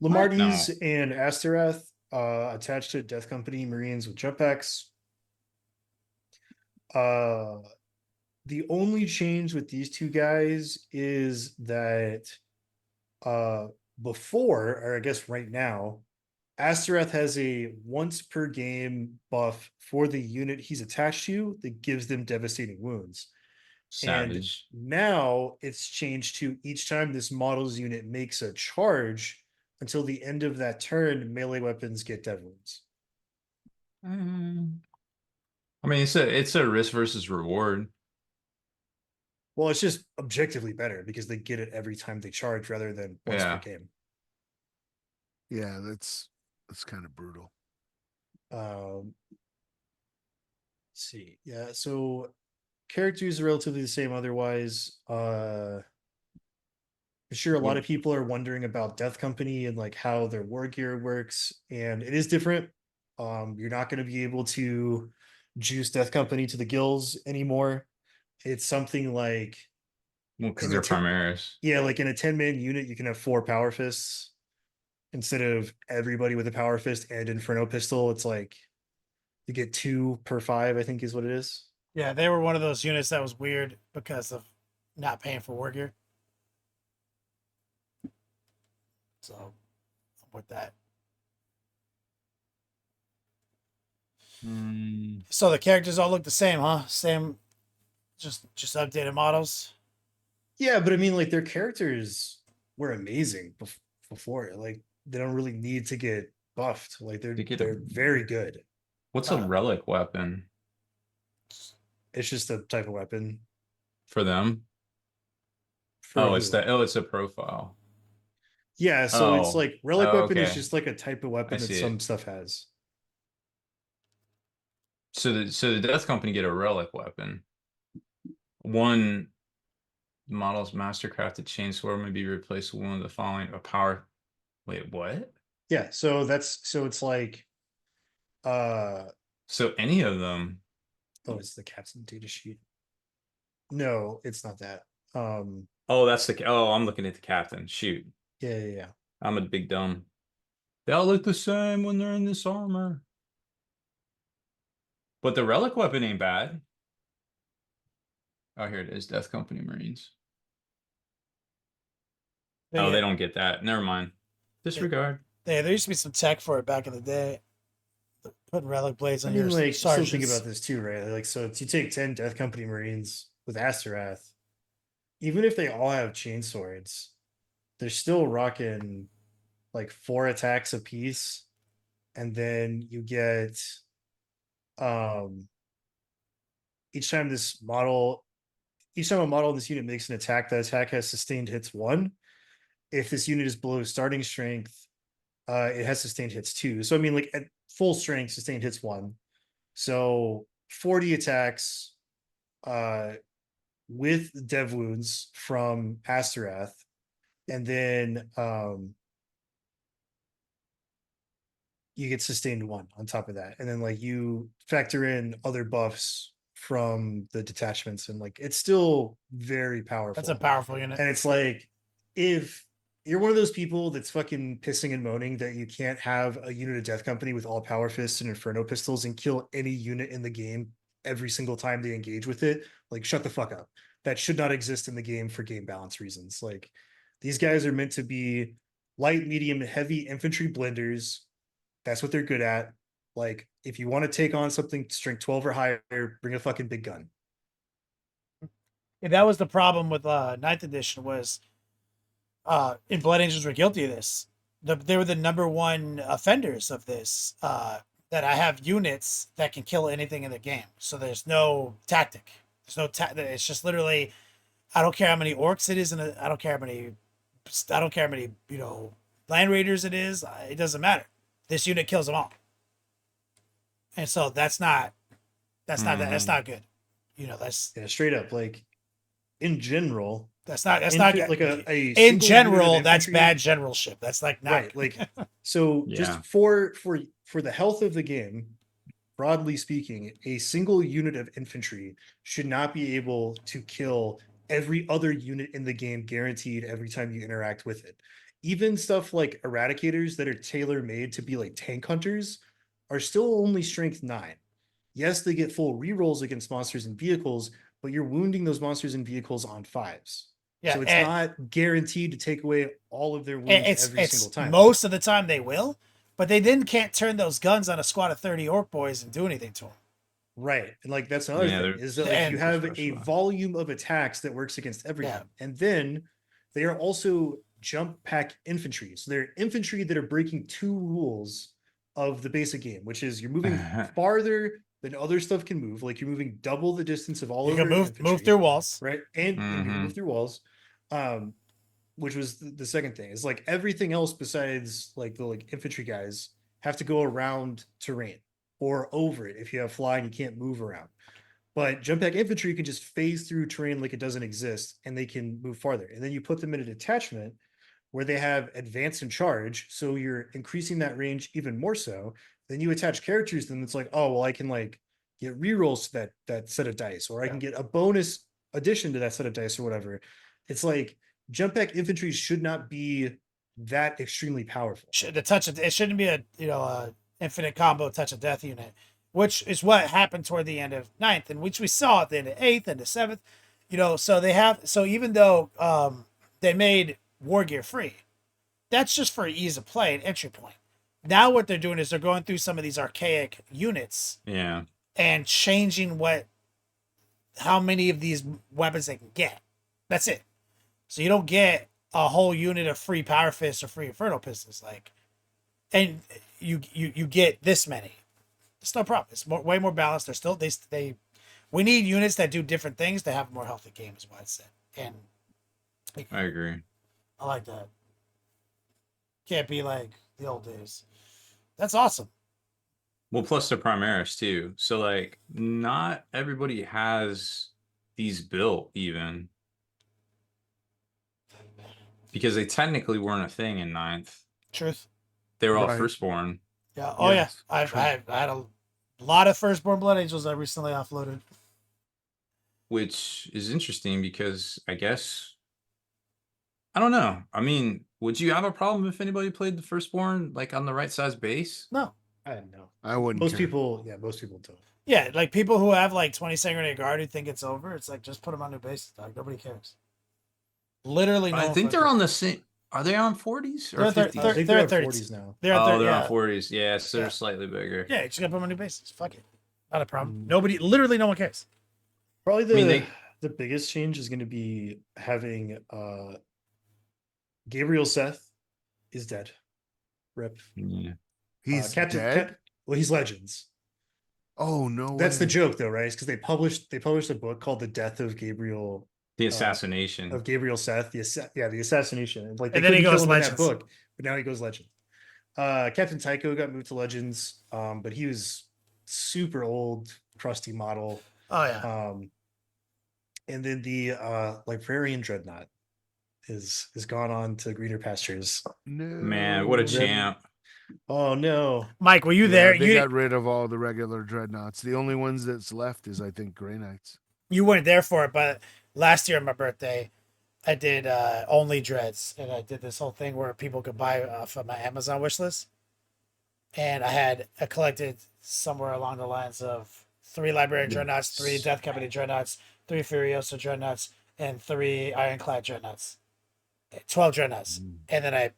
S3: Lamartis and Astereth attached to Death Company Marines with jump packs. The only change with these 2 guys is that before, or I guess right now, Astereth has a once per game buff for the unit he's attached to that gives them devastating wounds.
S1: Savage.
S3: And now it's changed to each time this model's unit makes a charge until the end of that turn, melee weapons get dev wounds.
S1: I mean, it's a risk versus reward.
S3: Well, it's just objectively better because they get it every time they charge rather than once per game.
S4: Yeah, that's kind of brutal.
S3: Let's see. Yeah, so characters are relatively the same otherwise. I'm sure a lot of people are wondering about Death Company and like how their war gear works, and it is different. You're not going to be able to juice Death Company to the gills anymore. It's something like,
S1: well, because they're Primaris.
S3: Yeah, like in a 10-man unit, you can have 4 power fists instead of everybody with a power fist and Inferno pistol. It's like you get 2 per 5, I think is what it is.
S2: Yeah, they were one of those units that was weird because of not paying for war gear. So, with that. So the characters all look the same, huh? Same, just updated models.
S3: Yeah, but I mean, like their characters were amazing before. Like they don't really need to get buffed. Like they're very good.
S1: What's a relic weapon?
S3: It's just a type of weapon
S1: For them?
S3: For
S1: Oh, it's
S3: who?
S1: that. Oh, it's a profile.
S3: Yeah, so it's
S1: Oh.
S3: like relic
S1: Oh,
S3: weapon is
S1: okay.
S3: just like a type of
S1: I
S3: weapon that
S1: see
S3: some
S1: it.
S3: stuff has.
S1: So the Death Company get a relic weapon. One model's mastercrafted chainsword may be replaced with one of the following: a power. Wait, what?
S3: Yeah, so it's like uh
S1: So any of them?
S3: oh, it's the captain data sheet. No, it's not that.
S1: Oh, that's the. Oh, I'm looking at the captain. Shoot,
S3: Yeah.
S1: I'm a big dumb. They all look the same when they're in this armor. But the relic weapon ain't bad. Oh, here it is. Death Company Marines. Oh, they don't get that. Never mind. Disregard.
S2: Yeah, there used to be some tech for it back in the day. Putting relic blades
S3: I
S2: on your
S3: mean, like, still think
S2: sergeants.
S3: about this too, right? Like, so you take 10 Death Company Marines with Asterath, even if they all have chain swords, they're still rocking like 4 attacks apiece, and then you get um each time this model each time a model in this unit makes an attack, that attack has sustained hits 1. If this unit is below starting strength, it has sustained hits 2. So I mean, like at full strength, sustained hits 1. So 40 attacks uh with dev wounds from Asterath, and then you get sustained 1 on top of that, and then like you factor in other buffs from the detachments, and like it's still very powerful.
S2: That's a powerful unit.
S3: And it's like, if you're one of those people that's fucking pissing and moaning that you can't have a unit of Death Company with all power fists and inferno pistols and kill any unit in the game every single time they engage with it, like shut the fuck up. That should not exist in the game for game balance reasons. Like, these guys are meant to be light, medium, heavy infantry blenders. That's what they're good at. Like, if you want to take on something strength 12 or higher, bring a fucking big gun.
S2: Yeah, that was the problem with ninth edition was in Blood Angels were guilty of this. They were the number one offenders of this. That I have units that can kill anything in the game. So there's no tactic. There's no It's just literally, I don't care how many orcs it is, and I don't care how many, land raiders it is. It doesn't matter. This unit kills them all. And so that's not good. That's
S3: Yeah, straight up. Like, in general,
S2: that's not good.
S3: like a
S2: In
S3: single unit of
S2: general, that's
S3: infantry-
S2: bad generalship. That's like not
S3: right. Like, so
S1: Yeah.
S3: just for the health of the game, broadly speaking, a single unit of infantry should not be able to kill every other unit in the game guaranteed every time you interact with it. Even stuff like eradicators that are tailor made to be like tank hunters are still only strength 9. Yes, they get full rerolls against monsters and vehicles, but you're wounding those monsters and vehicles on 5s.
S2: Yeah,
S3: So it's not guaranteed to take away all of their wounds every
S2: it's
S3: single time.
S2: most of the time they will, but they then can't turn those guns on a squad of 30 orc boys and do anything to them.
S3: Right. And like, that's another
S1: Yeah,
S3: thing,
S1: they're
S3: is that like you
S2: and-
S3: have a
S1: specialized.
S3: volume of attacks that works against everything.
S2: Yeah.
S3: And then they are also jump pack infantry. So they're infantry that are breaking 2 rules of the basic game, which is you're moving farther than other stuff can move. Like, you're moving double the distance of all
S2: You
S3: other
S2: can move
S3: infantry,
S2: through walls.
S3: right? And you can
S1: Mhm.
S3: move through walls. Which was the second thing, is like everything else besides like the like infantry guys have to go around terrain or over it. If you have fly and you can't move around, but jump pack infantry can just phase through terrain like it doesn't exist, and they can move farther. And then you put them in a detachment where they have advance and charge, so you're increasing that range even more so. Then you attach characters to them. It's like, oh well, I can like get rerolls to that set of dice, or I can get a bonus addition to that set of dice or whatever. It's like, jump pack infantry should not be that extremely powerful.
S2: It shouldn't be a infinite combo touch of death unit, which is what happened toward the end of 9th, and which we saw at the end of 8th and the 7th. So even though they made war gear free, that's just for ease of play and entry point. Now what they're doing is they're going through some of these archaic units
S1: Yeah.
S2: and changing how many of these weapons they can get. That's it. So you don't get a whole unit of free power fists or free inferno pistols, and you get this many. It's no problem. It's way more balanced. They're still we need units that do different things to have a more healthy game, is what I said. And
S1: I agree.
S2: I like that. Can't be like the old days. That's awesome.
S1: Well, plus the Primaris too. So like, not everybody has these built even because they technically weren't a thing in ninth.
S2: Truth.
S1: They were all
S4: Right.
S1: firstborn.
S2: Yeah. Oh
S4: Yes,
S2: yeah.
S4: true.
S2: I had a lot of firstborn blood angels I recently offloaded.
S1: Which is interesting because I guess I don't know. I mean, would you have a problem if anybody played the firstborn like on the right size base?
S2: No.
S3: I don't know.
S4: I wouldn't
S3: Most
S4: care.
S3: people, yeah, most people don't.
S2: Yeah, like people who have like 20 Sanguinary Guard who think it's over, it's like just put them on new bases, dog. Nobody cares. Literally, no.
S1: I
S2: one
S1: think they're
S2: fucking-
S1: on the same. Are they on 40s
S2: They're
S1: or
S2: at thir-
S1: 50s?
S3: I think
S2: they're
S3: they're
S2: at
S3: at
S2: 30s.
S3: 40s now.
S2: They're at
S1: Oh,
S2: 30,
S1: they're
S2: yeah.
S1: on 40s. Yeah, so
S2: Yeah.
S1: they're slightly bigger.
S2: Yeah, you just gotta put them on new bases. Fuck it. Not a problem.
S3: Mm.
S2: Nobody, literally, no one cares.
S3: Probably the
S1: I mean,
S3: the biggest change is going to be having Gabriel Seth is dead. Rip.
S1: Yeah.
S4: He's
S3: Captain
S4: dead.
S3: well, he's Legends.
S4: Oh no,
S3: That's the
S4: way.
S3: joke, though, right? Because they published a book called "The Death of Gabriel
S1: The assassination.
S3: Seth." The assassination. Like they
S2: And then he
S3: couldn't
S2: goes
S3: kill him in that
S2: Legends.
S3: book, but now he goes Legend. Captain Tycho got moved to Legends, but he was super old, crusty model.
S2: Oh yeah.
S3: And then the Librarian Dreadnought is gone on to greener pastures.
S4: No,
S1: Man, what a
S3: Rip.
S1: champ.
S3: Oh no.
S2: Mike, were you
S4: Yeah,
S2: there?
S4: They
S2: You
S4: got rid of all the regular dreadnoughts. The only ones that's left is I think Grey Knights.
S2: you weren't there for it, but last year on my birthday, I did only dreads, and I did this whole thing where people could buy off of my Amazon wish list, and I collected somewhere along the lines of 3 Librarian Dreadnoughts, 3 Death Company Dreadnoughts, 3 Furiosa Dreadnoughts, and 3 Ironclad Dreadnoughts. 12 Dreadnoughts. And then I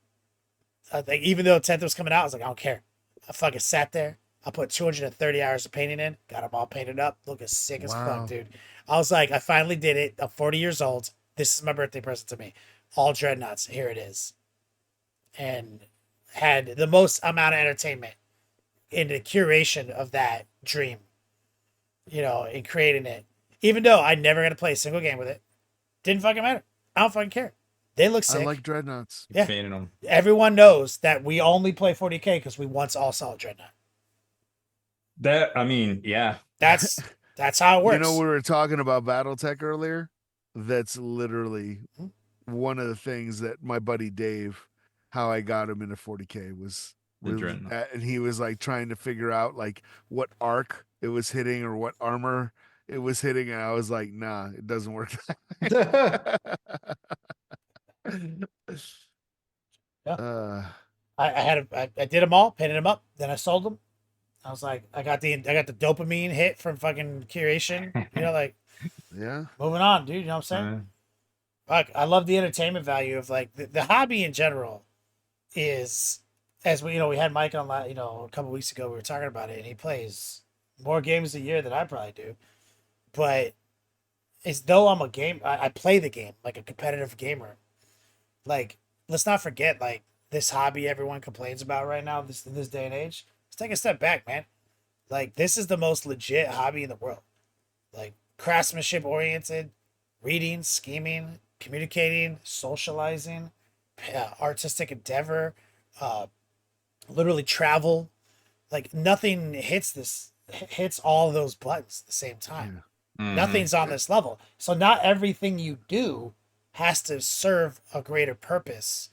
S2: like, even though 10th was coming out, I was like, I don't care. I fucking sat there. I put 230 hours of painting in, got them all painted up, looking sick as
S4: Wow.
S2: fuck, dude. I was like, I finally did it. I'm 40 years old. This is my birthday present to me. All Dreadnoughts. Here it is. And had the most amount of entertainment in the curation of that dream, you know, in creating it. Even though I never got to play a single game with it. Didn't fucking matter. I don't fucking care. They look sick.
S4: I like dreadnoughts.
S2: Yeah.
S1: Painted them.
S2: Everyone knows that we only play 40k because we once all saw Dreadnought.
S1: That, I mean, yeah.
S2: That's how it works.
S4: You know, we were talking about BattleTech earlier. That's literally one of the things that my buddy Dave, how I got him into 40k was
S1: The Dreadnought.
S4: that, and he was like trying to figure out like what arc it was hitting or what armor it was hitting, and I was like, nah, it doesn't work.
S2: Yeah.
S4: Uh,
S2: I did them all, painted them up, then I sold them. I was like, I got the dopamine hit from fucking curation. You know, like
S4: yeah.
S2: moving on, dude. You know what I'm saying? Fuck, I love the entertainment value of like the hobby in general is, as we, you know, we had Mike on a couple weeks ago, we were talking about it, and he plays more games a year than I probably do. But as though I'm I play the game like a competitive gamer. Like, let's not forget, like, this hobby everyone complains about right now, in this day and age. Let's take a step back, man. Like, this is the most legit hobby in the world. Like, craftsmanship oriented, reading, scheming, communicating, socializing, artistic endeavor, literally travel. Like, nothing hits all of those buttons at the same time.
S1: Mhm.
S2: Nothing's on this level. So not everything you do has to serve a greater purpose.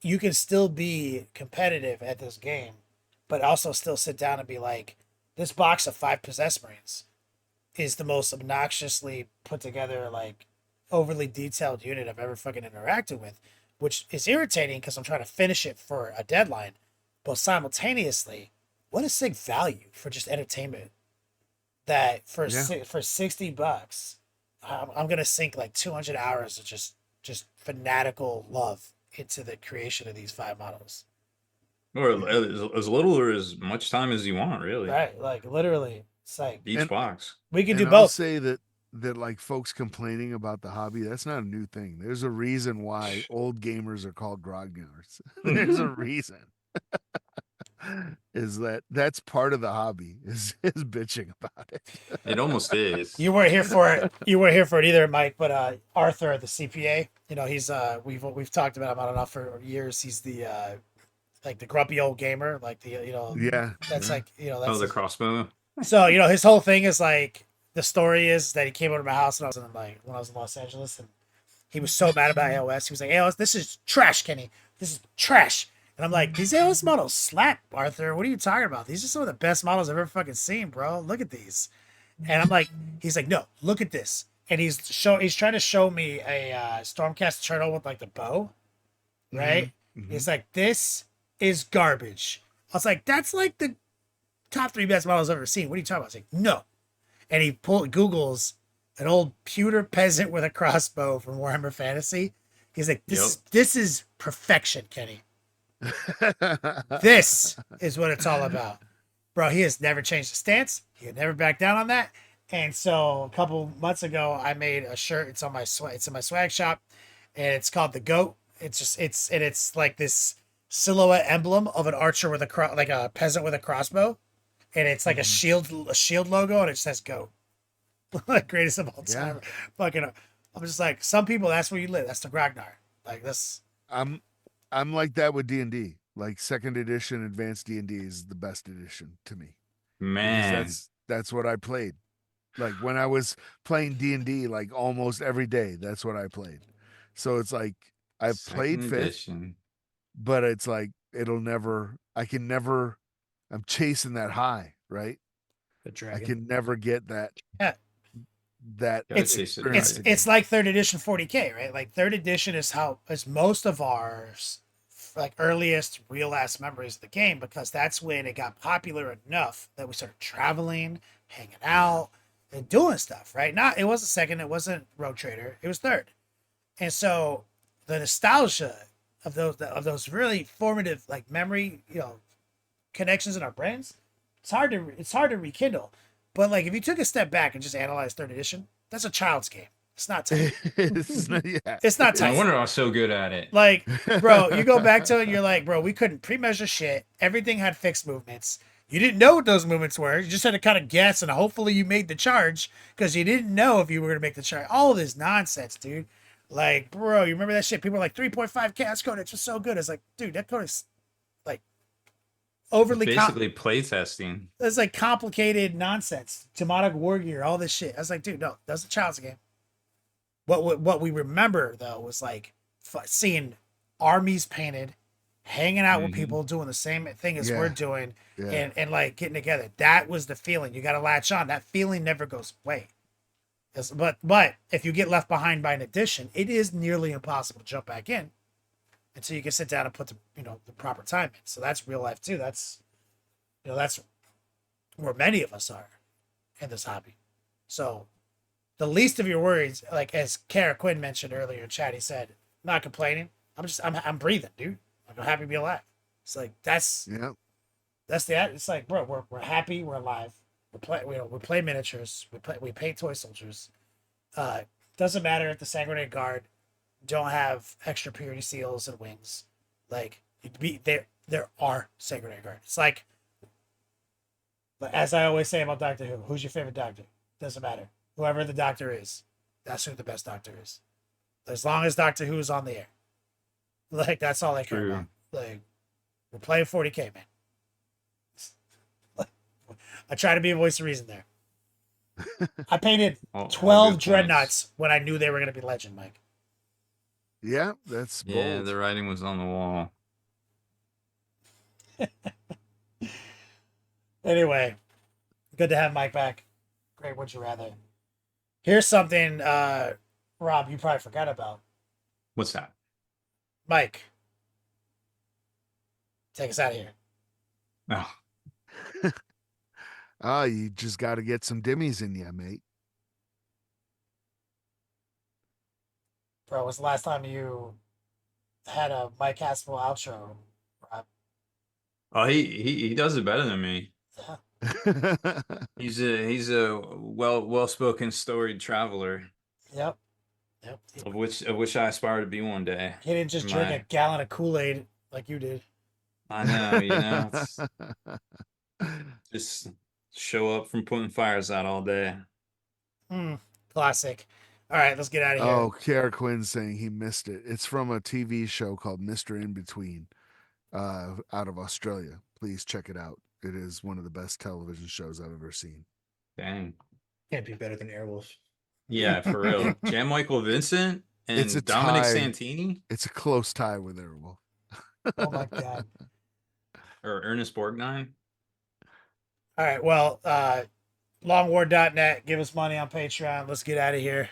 S2: You can still be competitive at this game, but also still sit down and be like, this box of 5 Possessed Marines is the most obnoxiously put together, like, overly detailed unit I've ever fucking interacted with, which is irritating because I'm trying to finish it for a deadline. But simultaneously, what a sick value for just entertainment. That for
S4: Yeah.
S2: for $60, I'm gonna sink like 200 hours of just fanatical love into the creation of these 5 models.
S1: Or as little or as much time as you want, really.
S2: Right, like literally, it's like
S1: Each
S4: And-
S1: box.
S2: we can do
S4: And I'll
S2: both.
S4: say that like folks complaining about the hobby, that's not a new thing. There's a reason why old gamers are called grognards. There's a reason. Is that's part of the hobby is bitching about it.
S1: It almost is.
S2: You weren't here for it. You weren't here for it either, Mike. But Arthur, the CPA, You know, he's we've talked about him on and off for years. He's the like the grumpy old gamer, like the
S4: Yeah.
S2: that's
S4: yeah.
S2: like
S1: Oh,
S2: that's
S1: the crossbow.
S2: so his whole thing is like the story is that he came over to my house and I was in like when I was in Los Angeles and he was so mad about AOS. He was like, AOS, this is trash, Kenny. This is trash. And I'm like, these AOS models slap, Arthur. What are you talking about? These are some of the best models I've ever fucking seen, bro. Look at these. And I'm like, he's like, no, look at this. And he's trying to show me a Stormcast turtle with like the bow, right?
S4: Mhm.
S2: He's like, this is garbage. I was like, that's like the top 3 best models I've ever seen. What are you talking about? I was like, no. And he Googles an old pewter peasant with a crossbow from Warhammer Fantasy. He's like, this is perfection, Kenny. This is what it's all about. Bro, he has never changed his stance. He had never backed down on that. And so a couple months ago, I made a shirt. It's on my it's in my swag shop, and it's called the Goat. It's like this silhouette emblem of an archer with like a peasant with a crossbow, and it's like a shield logo, and it says Goat. Like greatest of all time.
S4: Yeah.
S2: Fucking, I'm just like some people. That's where you live. That's the Grognar. Like this.
S4: I'm like that with D&D. Like 2nd edition advanced D&D is the best edition to me. Because
S1: Man,
S4: that's what I played. Like when I was playing D&D like almost every day, that's what I played. So it's like I've played 5th,
S1: edition.
S4: but it's like I can never I'm chasing that high, right?
S3: The
S4: I
S3: dragon.
S4: can never get that
S2: Yeah.
S4: that
S1: Gotta
S2: It's
S1: chase it
S4: experience
S1: right.
S4: again.
S2: it's like 3rd edition 40k, right? Like 3rd edition is most of our like earliest real ass memories of the game because that's when it got popular enough that we started traveling, hanging out, and doing stuff, right? It wasn't 2nd, it wasn't Rogue Trader, it was 3rd. And so the nostalgia of those really formative like memory, connections in our brains, it's hard to rekindle. But like if you took a step back and just analyzed 3rd edition, that's a child's game. It's not tight.
S4: It's not, yeah.
S2: It's not
S1: No
S2: tight.
S1: wonder I was so good at it.
S2: Like, bro, you go back to it and you're like, bro, we couldn't pre-measure shit. Everything had fixed movements. You didn't know what those movements were. You just had to kind of guess, and hopefully you made the charge because you didn't know if you were going to make the charge. All this nonsense, dude. Like, bro, you remember that shit? People were like 3.5 chaos codex was so good. It's like, dude, that codex like overly
S1: Basically playtesting.
S2: it's like complicated nonsense. Demonic war gear, all this shit. I was like, dude, no, that was a child's game. What we remember though was like seeing armies painted, hanging out with people doing the same thing as we're doing,
S4: Yeah.
S2: and like getting together. That was the feeling. You got to latch on. That feeling never goes away. But if you get left behind by an edition, it is nearly impossible to jump back in until you can sit down and put the proper time in. So that's real life too. That's that's where many of us are in this hobby. So the least of your worries, like as Kara Quinn mentioned earlier in chat, he said, not complaining. I'm breathing, dude. Like, I'm happy to be alive. It's like that's
S4: Yeah.
S2: it's like, bro, we're happy, we're alive. We play miniatures, we paint toy soldiers. Doesn't matter if the Sanguinary Guard don't have extra purity seals and wings. Like there are Sanguinary Guard. It's like as I always say about Doctor Who, who's your favorite doctor? Doesn't matter. Whoever the doctor is, that's who the best doctor is. As long as Doctor Who is on the air. Like, that's all I care
S1: True.
S2: about. Like, we're playing 40k, man. I try to be a voice of reason there. I painted
S1: All
S2: 12
S1: good
S2: dreadnoughts when I knew they were going to be legend, Mike.
S4: Yeah, that's bold.
S1: Yeah, the writing was on the wall.
S2: Anyway, good to have Mike back. Great, would you rather? Here's something, Rob, you probably forgot about.
S1: What's that?
S2: Mike, take us out of here.
S1: Oh,
S4: Oh, you just got to get some dimmies in you, mate.
S2: Bro, when's the last time you had a Mike Haspil outro, Rob?
S1: oh, he does it better than me.
S2: Yeah.
S1: He's a well spoken storied traveler,
S2: Yep.
S1: of which I aspire to be one day.
S2: He didn't just
S1: Am
S2: drink
S1: I-
S2: a gallon of Kool-Aid like you did.
S1: I know, it's just show up from putting fires out all day.
S2: Classic. All right, let's get out of here.
S4: Oh, Kiara Quinn saying he missed it. It's from a TV show called Mr. In Between, out of Australia. Please check it out. It is one of the best television shows I've ever seen.
S1: Dang.
S3: Can't be better than Airwolf.
S1: Yeah, for real. Jan Michael Vincent
S4: It's a
S1: and Dominic
S4: tie.
S1: Santini
S4: It's a close tie with Airwolf.
S2: Oh my god.
S1: or Ernest Borgnine.
S2: All right, well, longwar.net, give us money on Patreon. Let's get out of here.